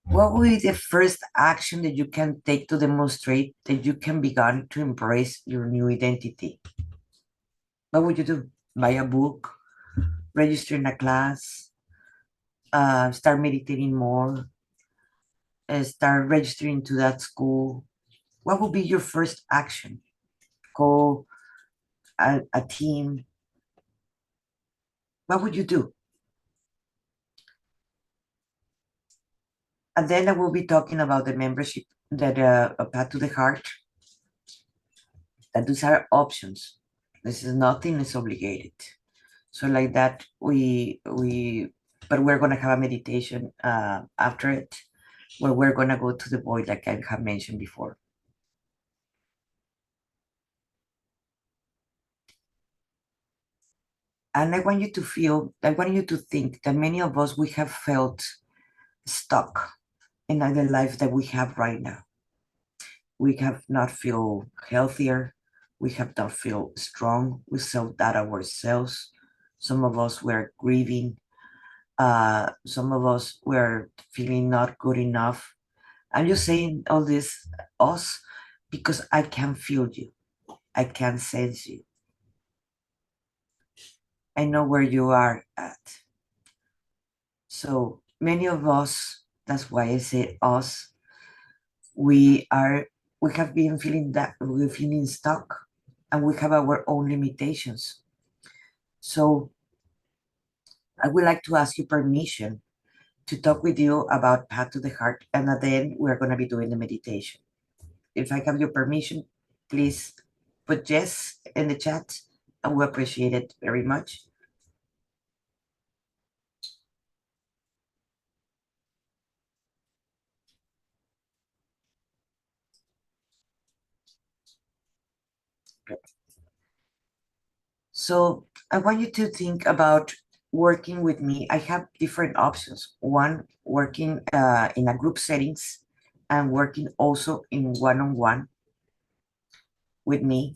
What will be the first action that you can take to demonstrate that you can begin to embrace your new identity? What would you do? Buy a book, register in a class, start meditating more, start registering to that school. What would be your first action? Call a team. What would you do? And then I will be talking about the membership that a Path to the Heart. That these are options. This is nothing is obligated. So like that, but we're gonna have a meditation after it, where we're gonna go to the void, like I have mentioned before. And I want you to think that many of us, we have felt stuck in the life that we have right now. We have not feel healthier. We have not feel strong. We self-doubt ourselves. Some of us were grieving. Some of us were feeling not good enough. I'm just saying all this, us, because I can feel you. I can sense you. I know where you are at. So many of us, that's why I say us, we are we have been feeling that we're feeling stuck, and we have our own limitations. So I would like to ask you permission to talk with you about Path to the Heart, and then we're going to be doing the meditation. If I have your permission, please put yes in the chat. I will appreciate it very much. So I want you to think about working with me. I have different options. One, working in a group settings, and working also in one-on-one with me,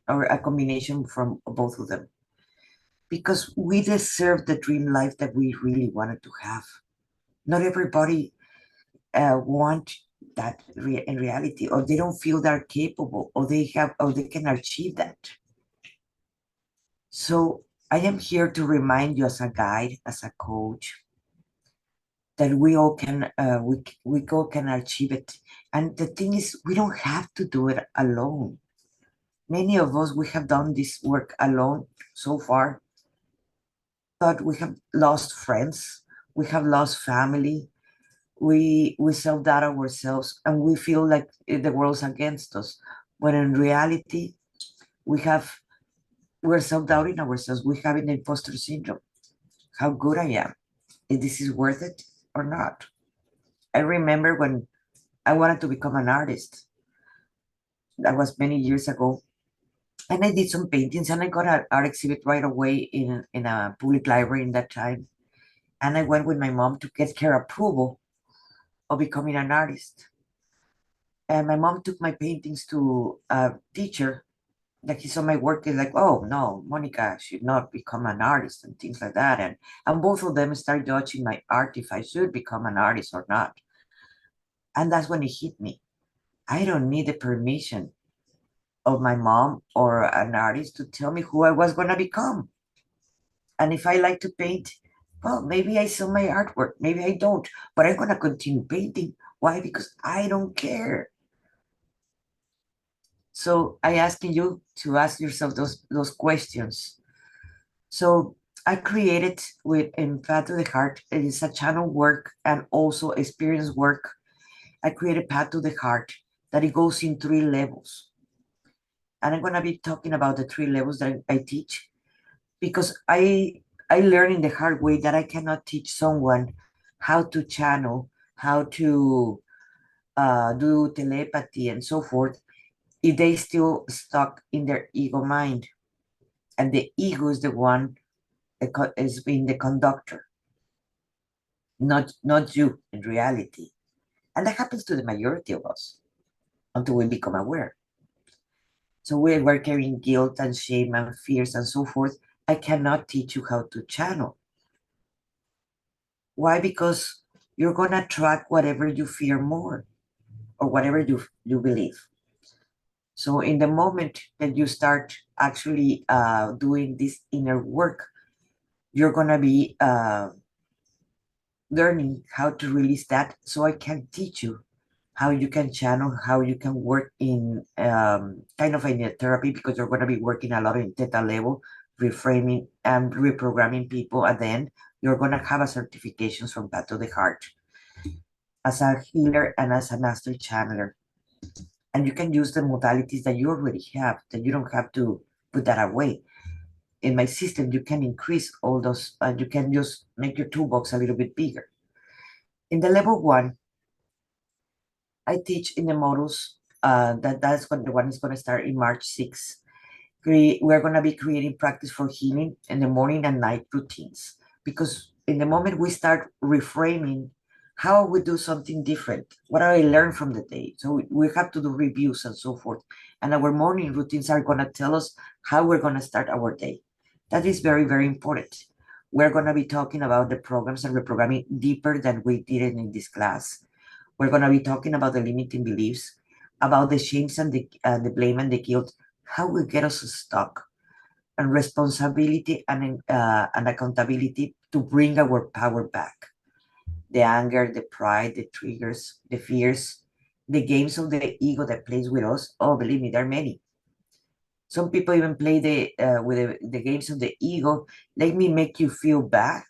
or a combination from both of them. because we deserve the dream life that we really wanted to have. Not everybody want that in reality, or they don't feel they're capable, or they can achieve that. So I am here to remind you as a guide, as a coach, that we all can achieve it. And the thing is, we don't have to do it alone. Many of us, we have done this work alone so far, but we have lost friends, we have lost family, we self-doubt ourselves, and we feel like the world's against us. But in reality, we're self-doubting ourselves. We have an imposter syndrome. How good I am. If this is worth it or not. I remember when I wanted to become an artist. That was many years ago. And I did some paintings, and I got an art exhibit right away in a public library in that time. And I went with my mom to get her approval of becoming an artist. And my mom took my paintings to a teacher that he saw my work is like, oh no, Monica should not become an artist and things like that. And both of them started judging my art if I should become an artist or not. And that's when it hit me. I don't need the permission of my mom or an artist to tell me who I was gonna become. And if I like to paint, well, maybe I sell my artwork, maybe I don't, but I'm gonna continue painting. Why? Because I don't care. So I asking you to ask yourself those questions. So I created with in Path to the Heart. It is a channel work and also experience work. I created Path to the Heart that it goes in 3 levels. And I'm gonna be talking about the 3 levels that I teach because I learned in the hard way that I cannot teach someone how to channel, how to do telepathy and so forth if they still stuck in their ego mind, and the ego is the one that is being the conductor, not you in reality. And that happens to the majority of us until we become aware. So we're carrying guilt and shame and fears and so forth. I cannot teach you how to channel. Why? Because you're gonna track whatever you fear more or whatever you believe. So in the moment that you start actually doing this inner work, you're gonna be learning how to release that. So I can teach you how you can channel, how you can work in kind of in a therapy, because you're going to be working a lot in theta level, reframing and reprogramming people. And then you're going to have a certifications from Path to the Heart as a healer and as a master channeler. And you can use the modalities that you already have, that you don't have to put that away. In my system, you can increase all those, and you can just make your toolbox a little bit bigger. In the level 1, I teach in the models that's when the one is going to start in March 6th. We're going to be creating practice for healing in the morning and night routines, because in the moment we start reframing how we do something different, what I learned from the day. So we have to do reviews and so forth. And our morning routines are going to tell us how we're going to start our day. That is very, very important. We're going to be talking about the programs and reprogramming deeper than we did it in this class. We're going to be talking about the limiting beliefs, about the shames and the blame and the guilt, how we get us stuck, and responsibility and accountability to bring our power back. The anger, the pride, the triggers, the fears, the games of the ego that plays with us. Oh, believe me, there are many. Some people even play the games of the ego. Let me make you feel bad,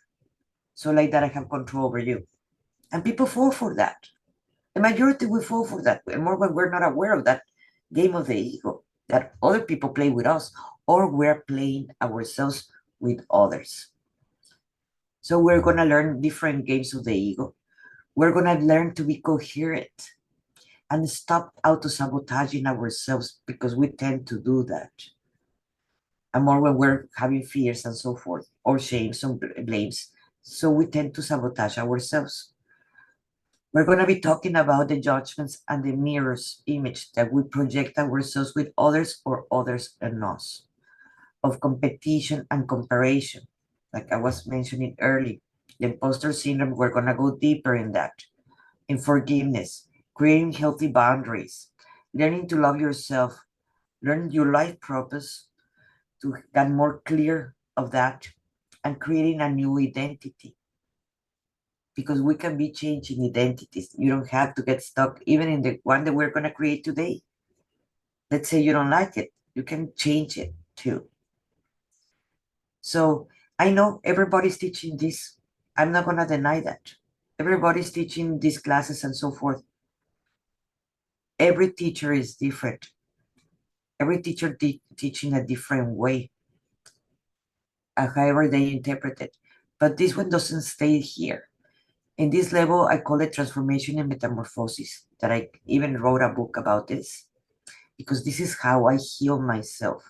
so like that I have control over you. And people fall for that. The majority will fall for that, and more when we're not aware of that game of the ego that other people play with us, or we're playing ourselves with others. So we're going to learn different games of the ego. We're going to learn to be coherent and stop auto-sabotaging ourselves, because we tend to do that. And more when we're having fears and so forth, or shames and blames. So we tend to sabotage ourselves. We're going to be talking about the judgments and the mirrors image that we project ourselves with others or others and us. of competition and comparison. Like I was mentioning earlier, the imposter syndrome, we're going to go deeper in that, in forgiveness, creating healthy boundaries, learning to love yourself, learn your life purpose to get more clear of that, and creating a new identity. Because we can be changing identities. You don't have to get stuck even in the one that we're going to create today. Let's say you don't like it, you can change it too. So I know everybody's teaching this. I'm not going to deny that. Everybody's teaching these classes and so forth. Every teacher is different. Every teacher teaching a different way, however they interpret it. But this one doesn't stay here. In this level, I call it transformation and metamorphosis, that I even wrote a book about this, because this is how I heal myself.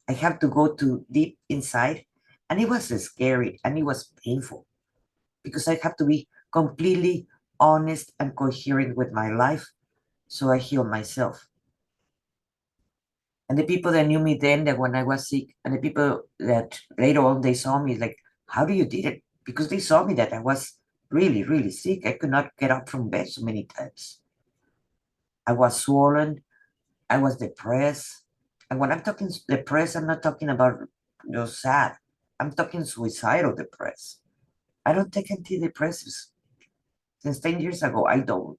I have to go to deep inside, and it was scary and it was painful because I have to be completely honest and coherent with my life, so I heal myself. And the people that knew me then, that when I was sick, and the people that later on they saw me, like, how do you did it? Because they saw me that I was really, really sick. I could not get up from bed so many times. I was swollen. I was depressed. And when I'm talking depressed, I'm not talking about sad. I'm talking suicidal depressed. I don't take antidepressants. Since 10 years ago, I don't.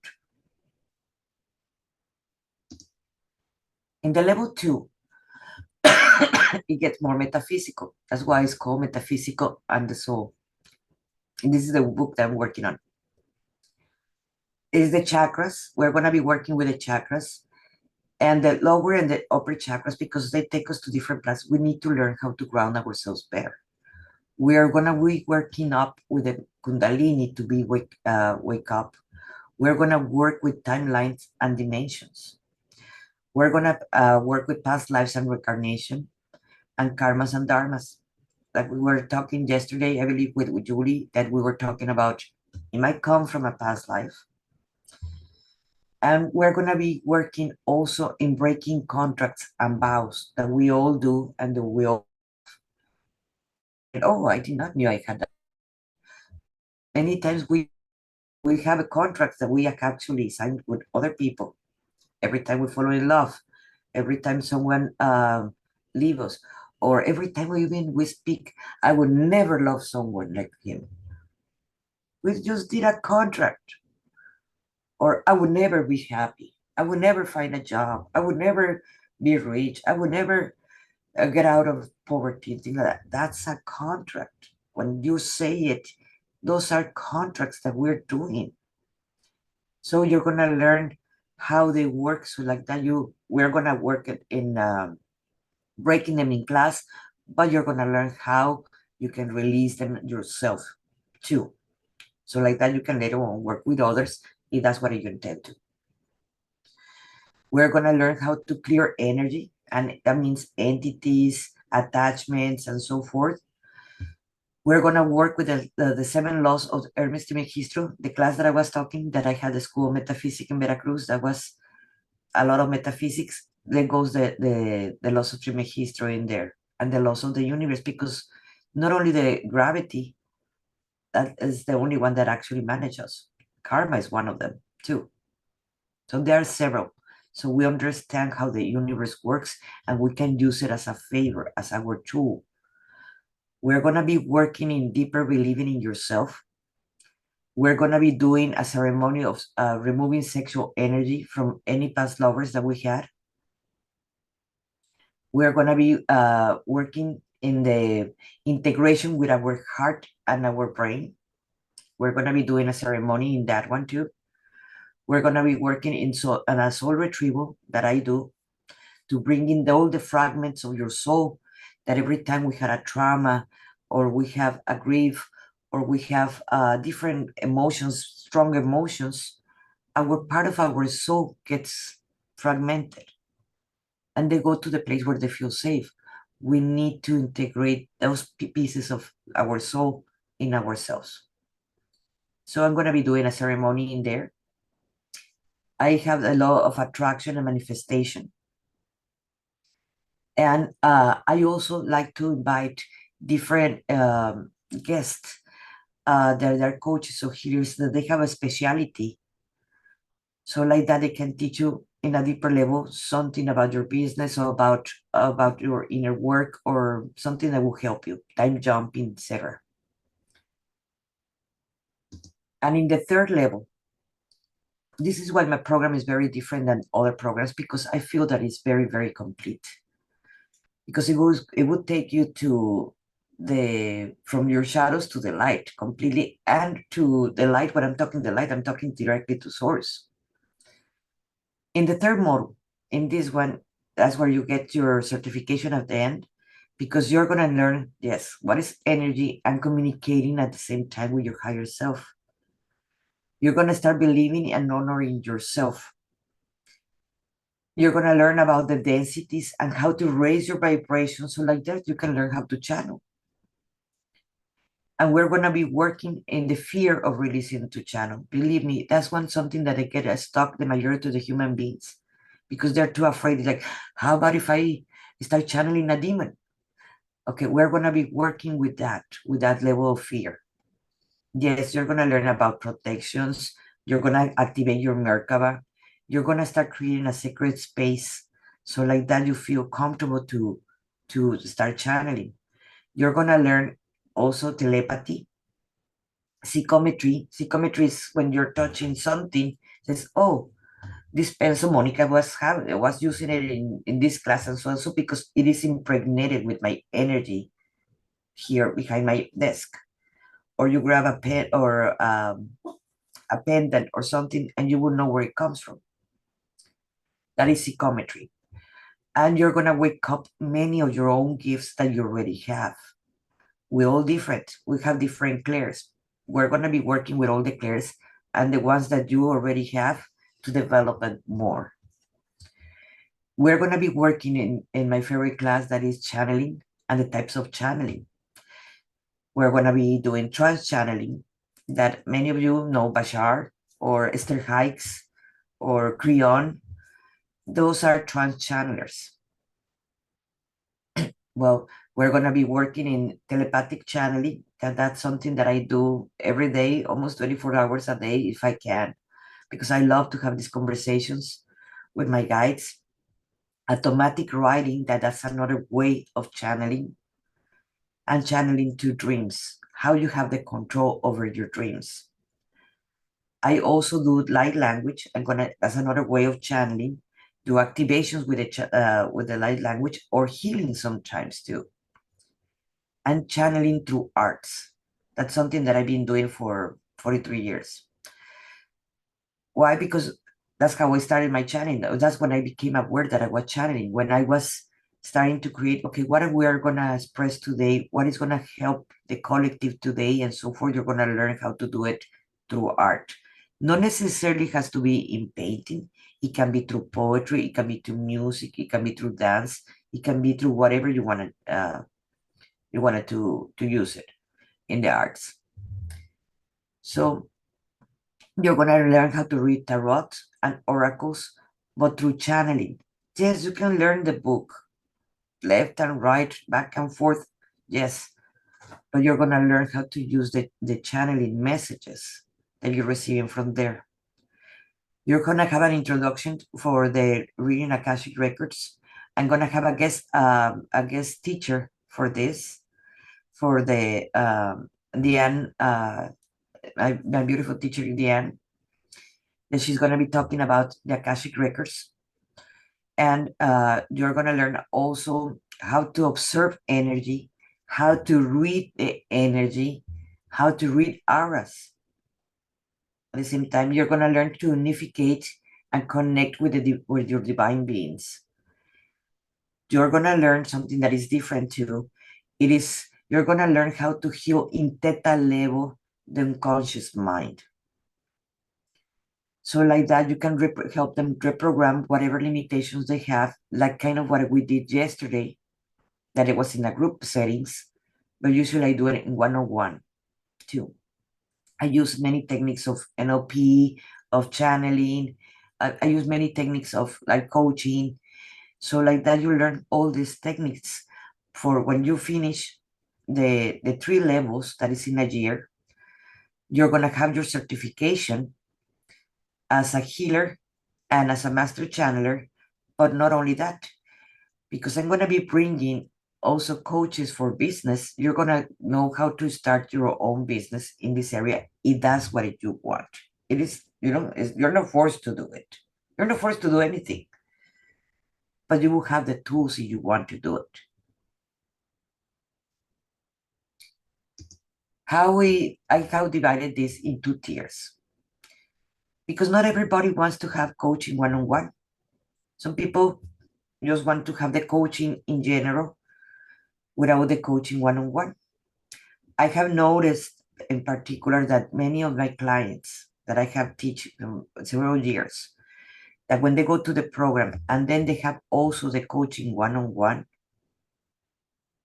In the level 2, it gets more metaphysical. That's why it's called Metaphysical and the Soul. And this is the book that I'm working on. It is the chakras. We're going to be working with the chakras and the lower and the upper chakras because they take us to different places. We need to learn how to ground ourselves better. We are going to be working up with the Kundalini to be wake up. We're going to work with timelines and dimensions. We're going to work with past lives and reincarnation and karmas and dharmas. Like we were talking yesterday, I believe, with Julie, that we were talking about it might come from a past life. And we're going to be working also in breaking contracts and vows that we all do and that we all. Oh, I did not know I had that. Many times we have a contract that we have actually signed with other people. Every time we fall in love, every time someone leaves us, or every time we speak, I would never love someone like him. We just did a contract. Or I would never be happy. I would never find a job. I would never be rich. I would never get out of poverty. Things like that. That's a contract. When you say it, those are contracts that we're doing. So you're gonna learn how they work. So like that, we're gonna work it in breaking them in class, but you're gonna learn how you can release them yourself too. So like that, you can later on work with others if that's what you intend to. We're going to learn how to clear energy, and that means entities, attachments, and so forth. We're going to work with the 7 laws of Hermes Trismegisto, the class that I was talking, that I had the School of Metaphysics in Veracruz. That was a lot of metaphysics. Then goes the laws of Trismegisto in there, and the laws of the universe, because not only the gravity, that is the only one that actually manages. Karma is one of them, too. So there are several. So we understand how the universe works and we can use it as a favor, as our tool. We're going to be working in deeper believing in yourself. We're going to be doing a ceremony of removing sexual energy from any past lovers that we had. We're going to be working in the integration with our heart and our brain. We're going to be doing a ceremony in that one too. We're going to be working on a soul retrieval that I do, to bring in all the fragments of your soul that every time we had a trauma or we have a grief or we have different emotions, strong emotions, our part of our soul gets fragmented and they go to the place where they feel safe. We need to integrate those pieces of our soul in ourselves. So I'm going to be doing a ceremony in there. I have a law of attraction and manifestation. And I also like to invite different guests. They're coaches or healers that they have a specialty. So like that, they can teach you in a deeper level something about your business or about your inner work or something that will help you, time jumping, etc. And in the third level, this is why my program is very different than other programs, because I feel that it's very, very complete. Because it would take you to the from your shadows to the light completely, and to the light. When I'm talking the light, I'm talking directly to source. In the third model, in this one, that's where you get your certification at the end, because you're going to learn, yes, what is energy and communicating at the same time with your higher self. You're going to start believing and honoring yourself. You're going to learn about the densities and how to raise your vibration. So like that, you can learn how to channel. And we're going to be working in the fear of releasing to channel. Believe me, that's one something that I get stuck the majority of the human beings, because they're too afraid. It's like, how about if I start channeling a demon? Okay, we're going to be working with that level of fear. Yes, you're going to learn about protections. You're going to activate your Merkaba. You're going to start creating a sacred space. So like that, you feel comfortable to start channeling. You're going to learn also telepathy, psychometry. Psychometry is when you're touching something, says, oh, this pencil Monica was using it in this class and so on, so because it is impregnated with my energy here behind my desk. Or you grab a pen or a pendant or something, and you will know where it comes from. That is psychometry. And you're gonna wake up many of your own gifts that you already have. We're all different. We have different clairs. We're gonna be working with all the clairs and the ones that you already have to develop it more. We're gonna be working in my favorite class, that is channeling and the types of channeling. We're gonna be doing trance channeling, that many of you know, Bashar or Esther Hikes or Creon. Those are trance channelers. Well, we're going to be working in telepathic channeling. That's something that I do every day, almost 24 hours a day, if I can, because I love to have these conversations with my guides. Automatic writing, that's another way of channeling. And channeling to dreams, how you have the control over your dreams. I also do light language. That's another way of channeling. Do activations with the light language, or healing sometimes too. And channeling through arts. That's something that I've been doing for 43 years. Why? Because that's how I started my channeling. That's when I became aware that I was channeling. When I was starting to create, okay, what are we are going to express today? What is going to help the collective today? And so forth. You're going to learn how to do it through art. Not necessarily has to be in painting. It can be through poetry. It can be through music. It can be through dance. It can be through whatever you wanted to use it in the arts. So you're going to learn how to read tarot and oracles, but through channeling. Yes, you can learn the book, left and right, back and forth. Yes, but you're going to learn how to use the channeling messages that you're receiving from there. You're going to have an introduction for the reading Akashic records. I'm going to have a guest teacher for this, for the Diane, my beautiful teacher Diane, that she's going to be talking about the Akashic records. And you're going to learn also how to observe energy, how to read the energy, how to read auras. At the same time, you're going to learn to unificate and connect with your divine beings. You're going to learn something that is different too. You're going to learn how to heal in theta level the unconscious mind. So like that, you can help them reprogram whatever limitations they have, like kind of what we did yesterday, that it was in a group settings, but usually I do it in one-on-one too. I use many techniques of NLP, of channeling. I use many techniques of like coaching, So like that, you learn all these techniques for when you finish the 3 levels that is in a year. You're gonna have your certification as a healer and as a master channeler. But not only that, because I'm gonna be bringing also coaches for business. You're gonna know how to start your own business in this area if that's what you want. It is, you're not forced to do it. You're not forced to do anything, but you will have the tools if you want to do it. I have divided this into tiers because not everybody wants to have coaching one-on-one. Some people just want to have the coaching in general without the coaching one-on-one. I have noticed in particular that many of my clients that I have teach several years, that when they go to the program and then they have also the coaching one-on-one,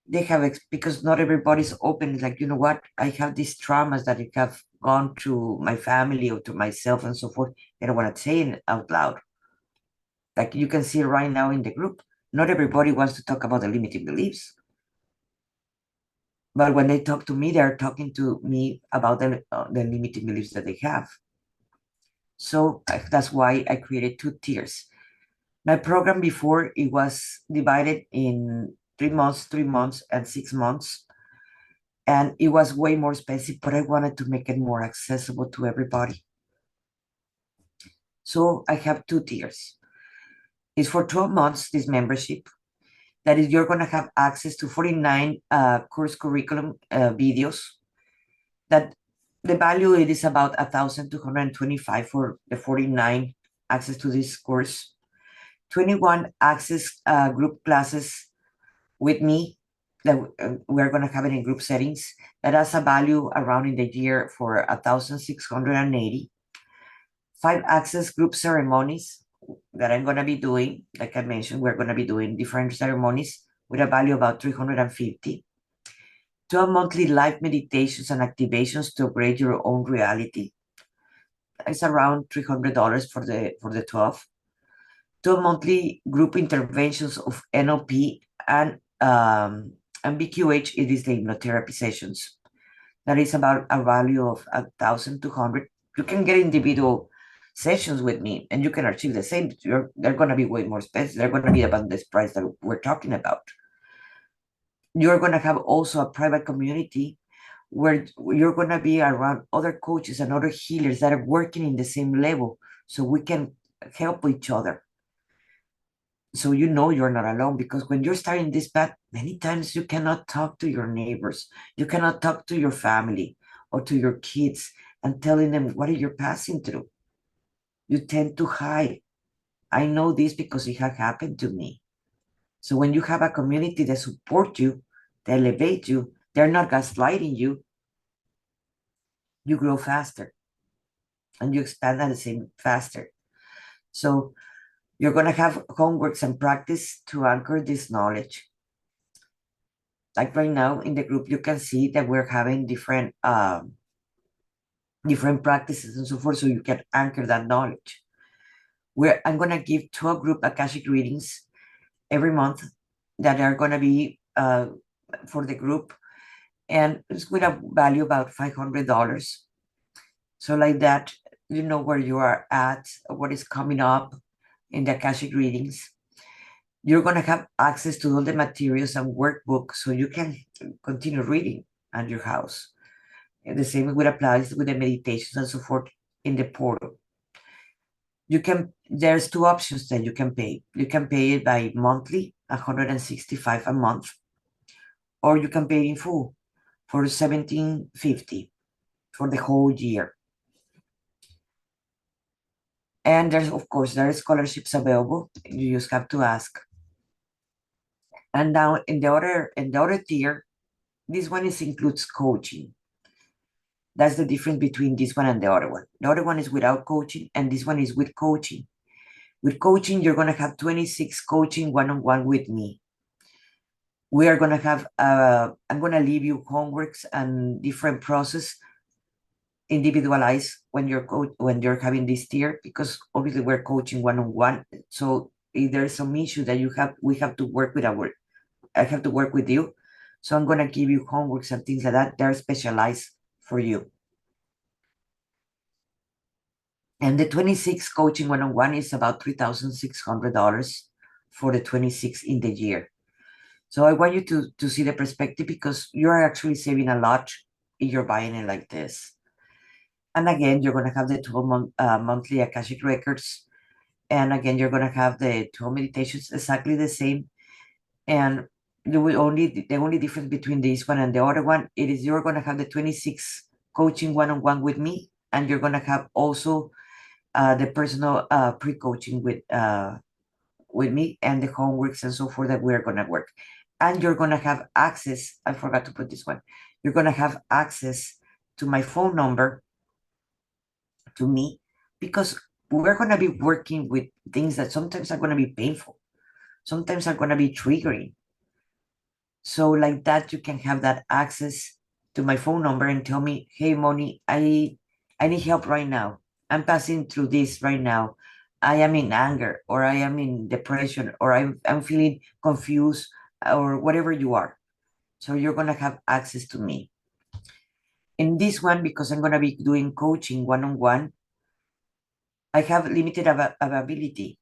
they have because not everybody's open. Like, you know what, I have these traumas that I have gone to my family or to myself and so forth. They don't want to say it out loud. Like you can see right now in the group, not everybody wants to talk about the limiting beliefs. But when they talk to me, they're talking to me about the limiting beliefs that they have. So that's why I created 2 tiers. My program before, it was divided in 3 months, 3 months, and 6 months. And it was way more expensive, but I wanted to make it more accessible to everybody. So I have 2 tiers. It's for 12 months, this membership. That is, you're going to have access to 49 course curriculum videos. That the value, it is about 1,225 for the 49 access to this course. 21 access group classes with me that we're going to have it in group settings. That has a value around in the year for 1,680. 5 access group ceremonies that I'm going to be doing. Like I mentioned, we're going to be doing different ceremonies with a value about 350. 12 monthly live meditations and activations to upgrade your own reality. It's around $300 for the 12. 12 monthly group interventions of NLP and BQH. It is the hypnotherapy sessions. That is about a value of 1,200. You can get individual sessions with me and you can achieve the same. They're going to be way more expensive. They're going to be about this price that we're talking about. You're going to have also a private community where you're going to be around other coaches and other healers that are working in the same level, so we can help each other. So you know you're not alone, because when you're starting this path, many times you cannot talk to your neighbors, you cannot talk to your family or to your kids and telling them what you're passing through. You tend to hide. I know this because it has happened to me. So when you have a community that support you, they elevate you, they're not gaslighting you, you grow faster and you expand at the same faster. So you're going to have homeworks and practice to anchor this knowledge. Like right now in the group, you can see that we're having different practices and so forth, so you can anchor that knowledge. I'm going to give 12 group Akashic readings every month that are going to be for the group, and it's with a value about $500. So like that, you know where you are at, what is coming up in the Akashic readings. You're going to have access to all the materials and workbooks, so you can continue reading at your house. And the same would apply with the meditations and so forth in the portal. There's 2 options that you can pay. You can pay it by monthly, $165 a month, or you can pay in full for $1,750 for the whole year. And of course, there are scholarships available. You just have to ask. And now in the other tier, this one includes coaching. That's the difference between this one and the other one. The other one is without coaching, and this one is with coaching. With coaching, you're going to have 26 coaching one-on-one with me. We are going to have, I'm going to leave you homeworks and different process individualized when you're having this tier, because obviously we're coaching one-on-one. So if there's some issue that we have to work with I have to work with you. So I'm gonna give you homeworks and things like that. They're specialized for you. And the 26 coaching one-on-one is about $3,600 for the 26 in the year. So I want you to see the perspective because you're actually saving a lot if you're buying it like this. And again, you're going to have the 12 monthly Akashic records. And again, you're going to have the 12 meditations exactly the same. And the only difference between this one and the other one, it is you're going to have the 26 coaching one-on-one with me. And you're going to have also the personal pre-coaching with me and the homeworks and so forth that we're going to work. And you're going to have access. I forgot to put this one. You're going to have access to my phone number to me because we're going to be working with things that sometimes are going to be painful, sometimes are going to be triggering. So, like that, you can have that access to my phone number and tell me, hey, Moni, I need help right now. I'm passing through this right now. I am in anger, or I am in depression, or I'm feeling confused, or whatever you are. So, you're going to have access to me. In this one, because I'm going to be doing coaching one on one, I have limited availability.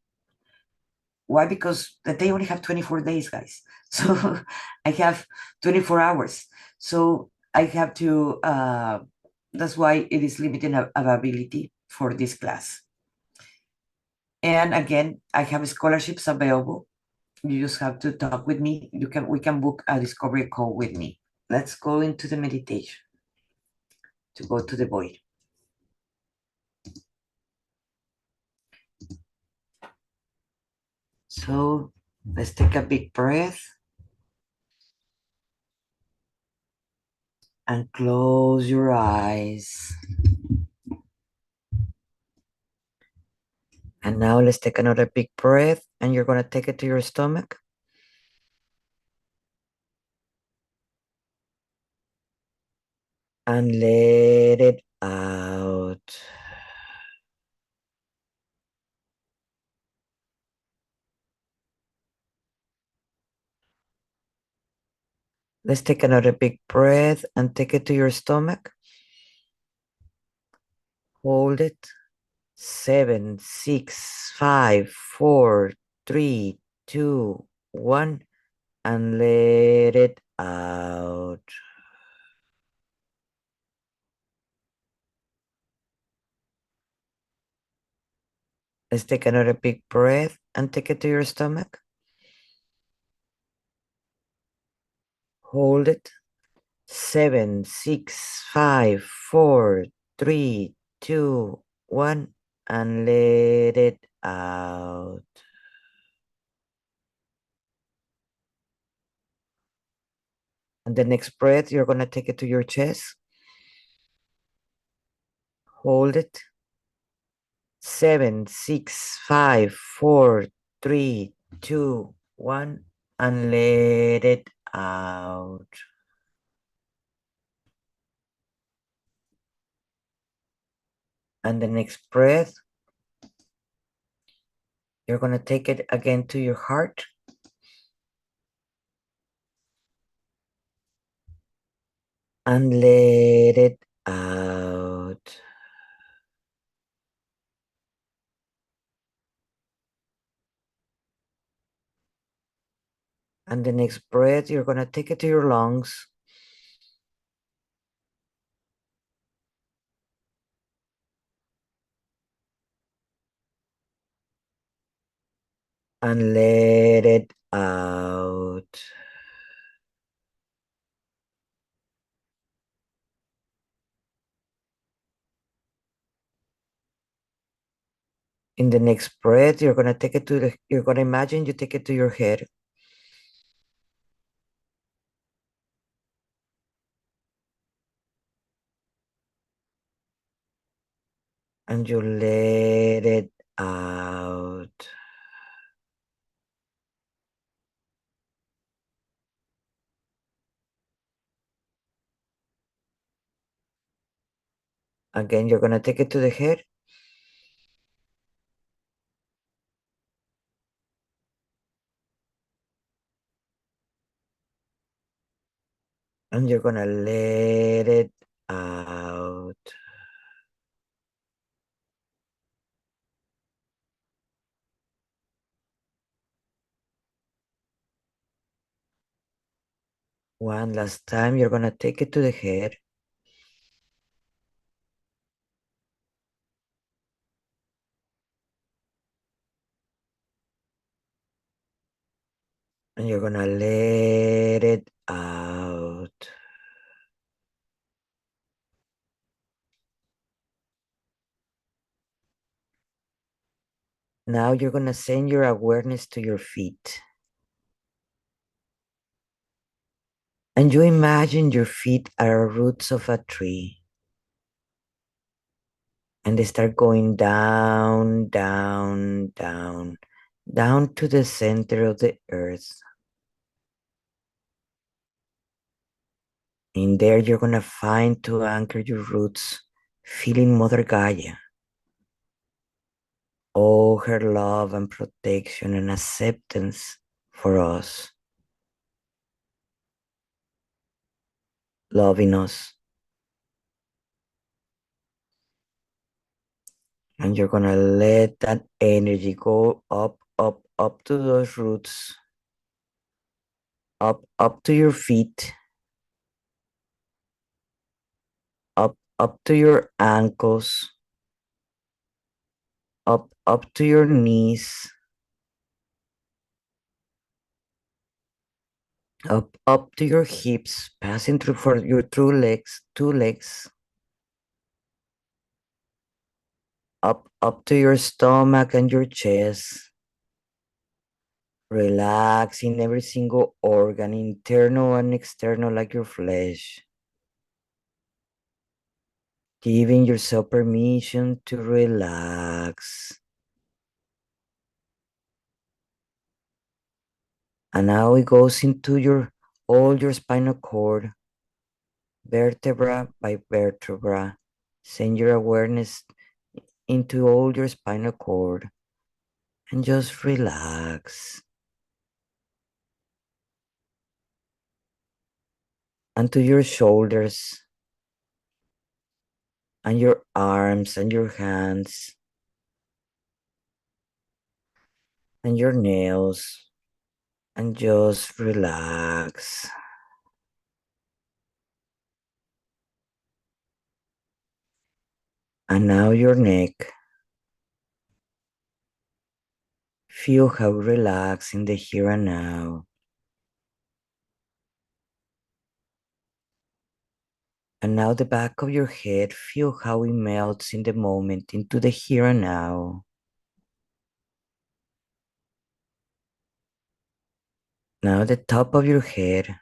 Why? Because they only have 24 days, guys. So I have 24 hours. So I have to, that's why it is limited availability for this class. And again, I have scholarships available. You just have to talk with me. We can book a discovery call with me. Let's go into the meditation to go to the void. So let's take a big breath and close your eyes. And now let's take another big breath, and you're going to take it to your stomach. And let it out. Let's take another big breath and take it to your stomach. Hold it. 7, 6, 5, 4, 3, 2, 1, and let it out. Let's take another big breath and take it to your stomach. Hold it. 7, 6, 5, 4, 3, 2, 1, and let it out. And the next breath, you're going to take it to your chest. Hold it. 7, 6, 5, 4, 3, 2, 1, and let it out. And the next breath, you're going to take it again to your heart. And let it out. And the next breath, you're going to take it to your lungs. And let it out. In the next breath, you're going to take it to you're going to imagine you take it to your head. And you let it out. Again, you're going to take it to the head. And you're gonna let it out. One last time, you're gonna take it to the head. And you're gonna let it out. Now you're gonna send your awareness to your feet. And you imagine your feet are roots of a tree. And they start going down, down, down, down to the center of the earth. In there, you're gonna find to anchor your roots, feeling Mother Gaia, all her love and protection and acceptance for us, loving us. And you're gonna let that energy go up, up, up to those roots, up to your feet, up to your ankles, up to your knees, up to your hips, passing through for your two legs, up to your stomach and your chest, relaxing every single organ, internal and external, like your flesh, giving yourself permission to relax. And now it goes into your all your spinal cord, vertebra by vertebra. Send your awareness into all your spinal cord and just relax. And to your shoulders and your arms and your hands and your nails, and just relax. And now your neck. Feel how relaxed in the here and now. And now the back of your head, feel how it melts in the moment into the here and now. Now the top of your head.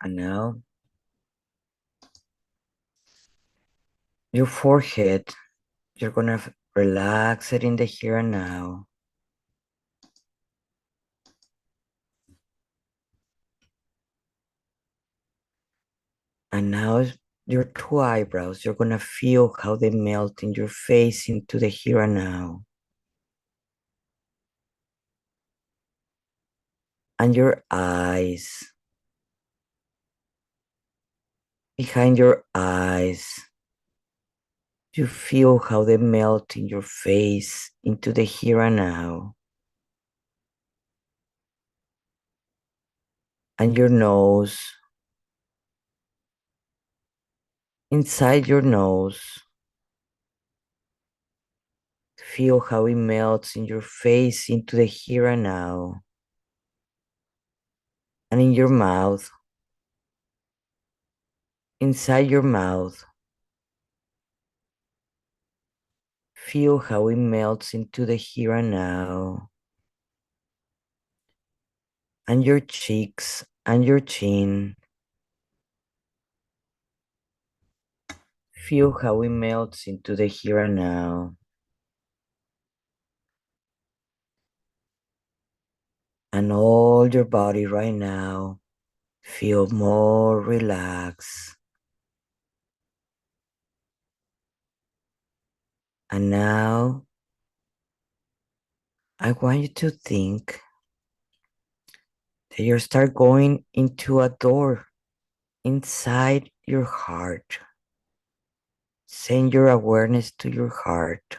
And now your forehead. You're gonna relax it in the here and now. And now your two eyebrows. You're gonna feel how they melt in your face into the here and now. And your eyes. Behind your eyes. You feel how they melt in your face into the here and now. And your nose. Inside your nose. Feel how it melts in your face into the here and now. And in your mouth. Inside your mouth. Feel how it melts into the here and now. And your cheeks and your chin. Feel how it melts into the here and now. And all your body right now. Feel more relaxed. And now I want you to think that you start going into a door inside your heart. Send your awareness to your heart.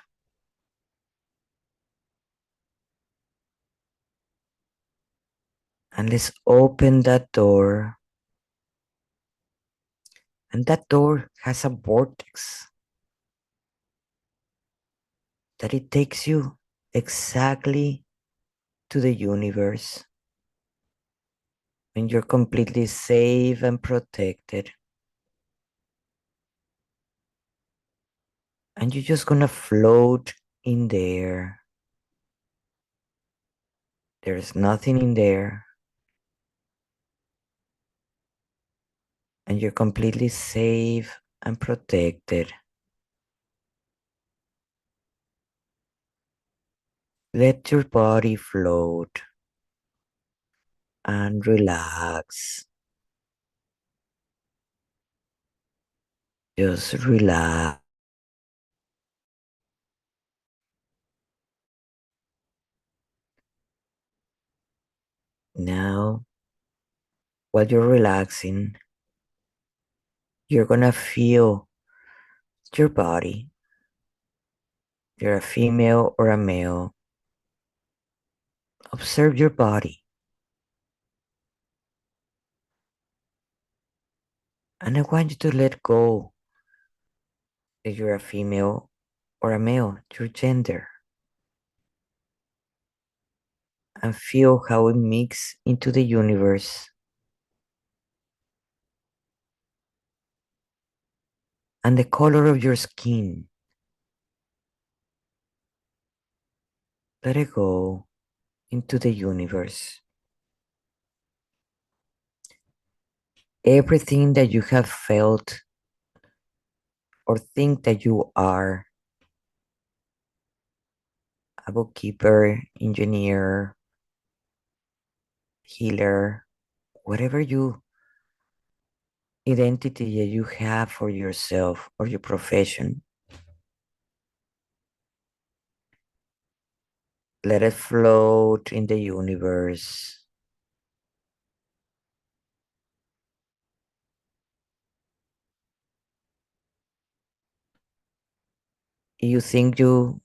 And let's open that door. And that door has a vortex that it takes you exactly to the universe when you're completely safe and protected. And you're just gonna float in there. There's nothing in there. And you're completely safe and protected. Let your body float and relax. Just relax. Now, while you're relaxing, you're gonna feel your body. You're a female or a male. Observe your body. And I want you to let go if you're a female or a male, your gender, and feel how it mixes into the universe. And the color of your skin. Let it go into the universe. Everything that you have felt or think that you are, a bookkeeper, engineer, healer, whatever you identity that you have for yourself or your profession, let it float in the universe. You think you're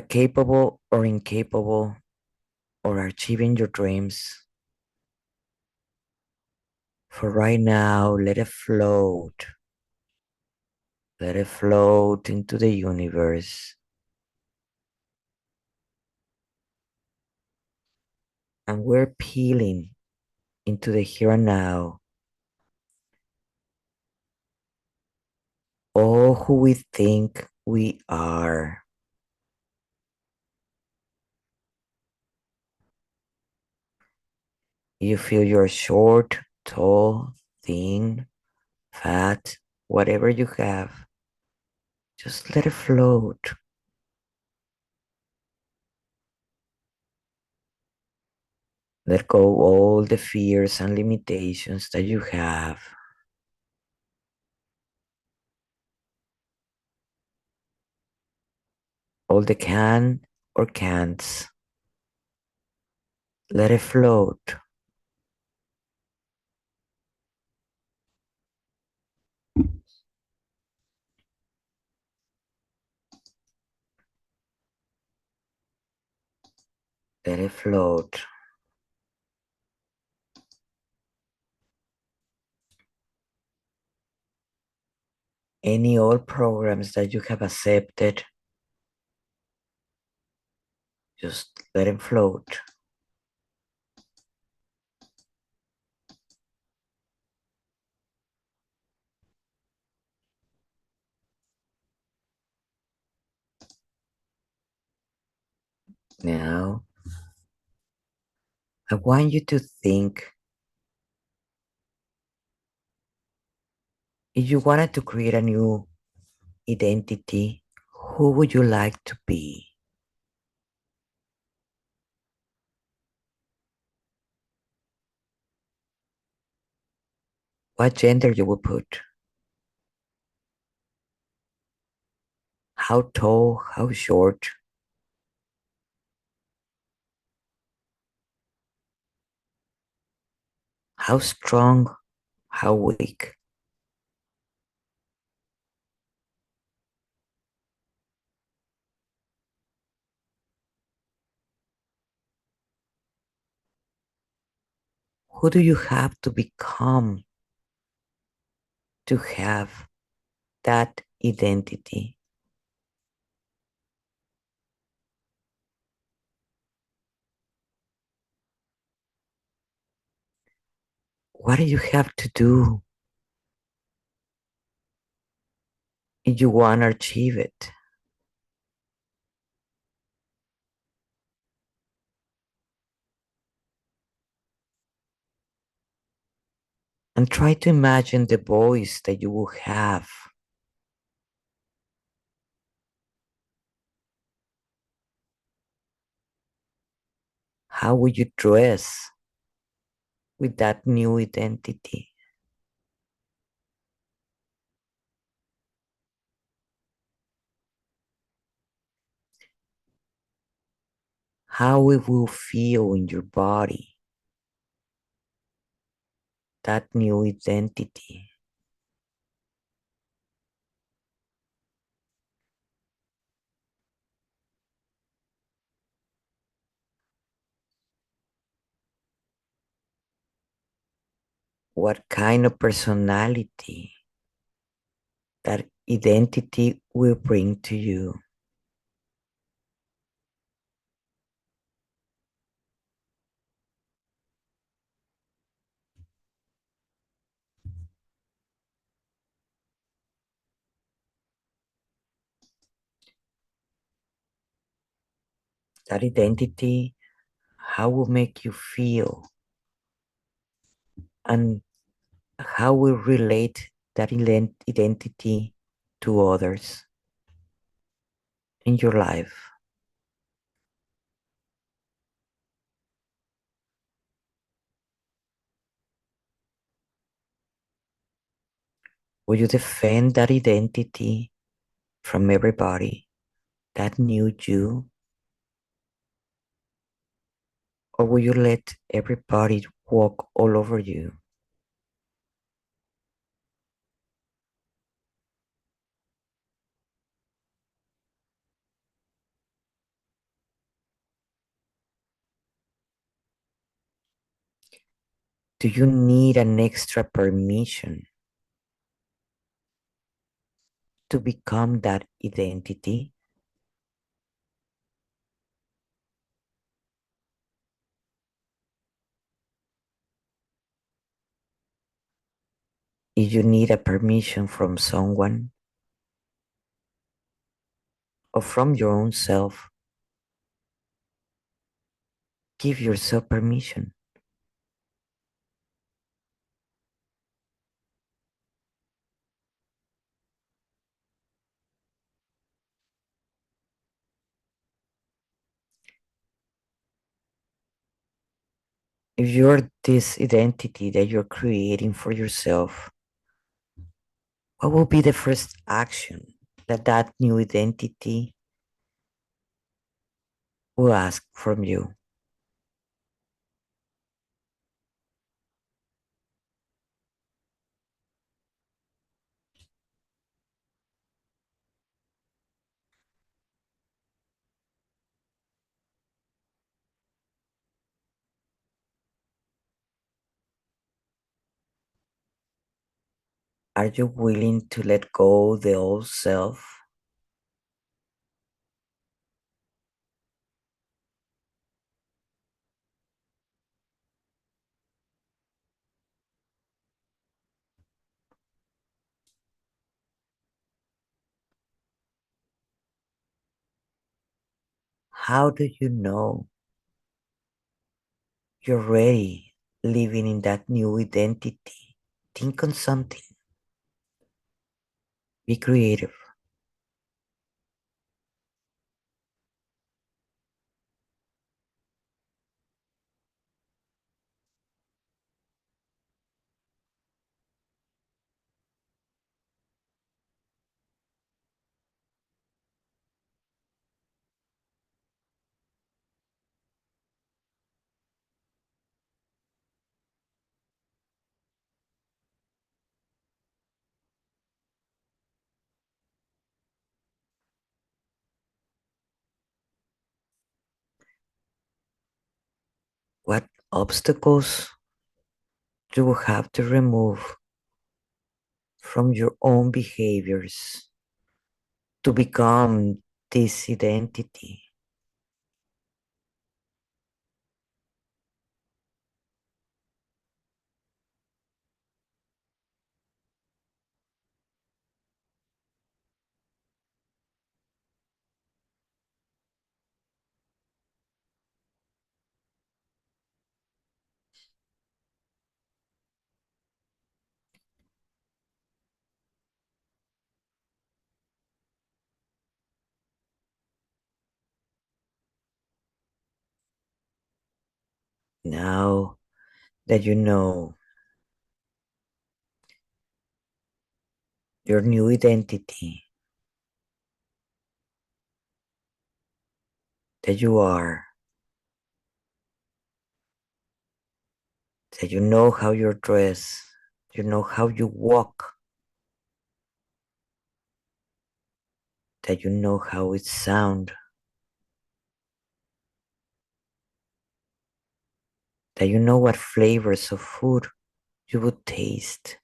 capable or incapable or achieving your dreams. For right now, let it float. Let it float into the universe. And we're peeling into the here and now all who we think we are. You feel you're short, tall, thin, fat, whatever you have. Just let it float. Let go all the fears and limitations that you have. All the can or can'ts. Let it float. Let it float. Any old programs that you have accepted, just let it float. Now, I want you to think if you wanted to create a new identity, who would you like to be? What gender you would put? How tall, how short, how strong, how weak. Who do you have to become to have that identity? What do you have to do if you want to achieve it? And try to imagine the voice that you will have. How will you dress with that new identity? How it will feel in your body, that new identity. What kind of personality that identity will bring to you. That identity, how will make you feel, and how will relate that identity to others in your life. Will you defend that identity from everybody that knew you, or will you let everybody walk all over you? Do you need an extra permission to become that identity? If you need a permission from someone or from your own self, give yourself permission. If you're this identity that you're creating for yourself, what will be the first action that that new identity will ask from you? Are you willing to let go the old self? How do you know you're ready living in that new identity? Think on something. Be creative. obstacles you will have to remove from your own behaviors to become this identity. Now that you know your new identity, that you are, that you know how you're dressed, you know how you walk, that you know how it sound, that you know what flavors of food you would taste.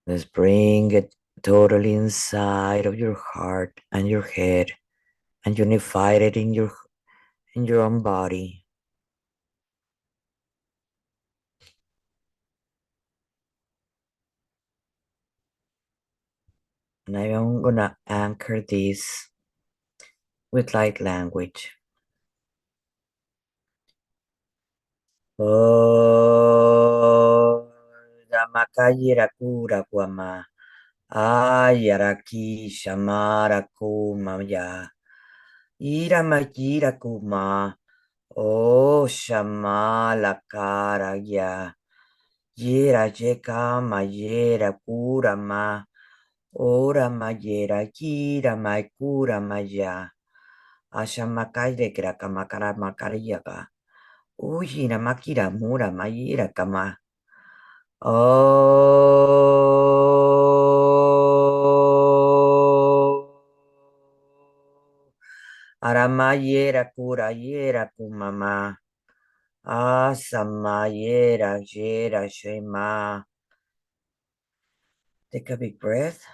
Let's bring it totally inside of your heart and your head and unify it in your own body. And I am gonna anchor this with light language. Oh, Damakayira kura kwama. Ayaraki shamara kumaya. Ira majira kuma. Oh, shamala kara ya. Yera jeka mayera kura ma. Ora mayera kira maikura maya. Ashamakai de grakamakara makariyaga. Ujira makira mura mayira kama. Oh. Aramayera kurayera kumama. Asamayera jera shema. Take a big breath.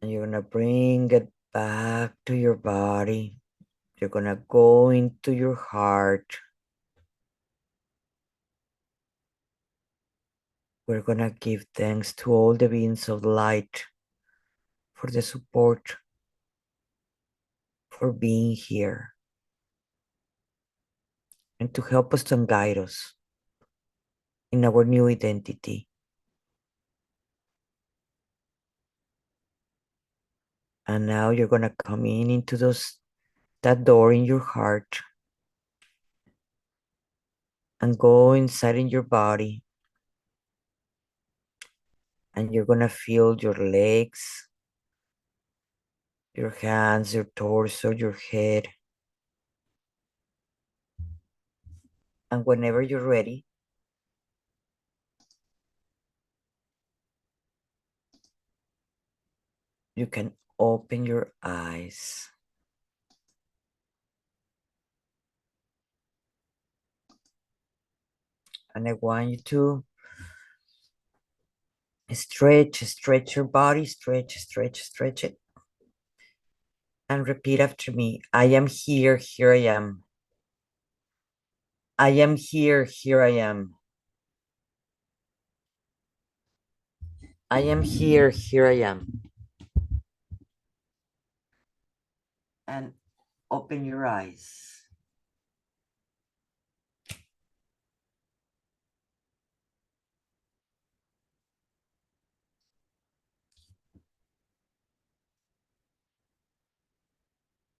And you're gonna bring it back to your body. You're gonna go into your heart. We're gonna give thanks to all the beings of light for the support, for being here, and to help us and guide us in our new identity. And now you're gonna come in into that door in your heart and go inside in your body. And you're gonna feel your legs, your hands, your torso, your head. And whenever you're ready, you can open your eyes. And I want you to stretch your body, stretch it. And repeat after me. I am here, here I am. I am here, here I am. I am here, here I am. And open your eyes.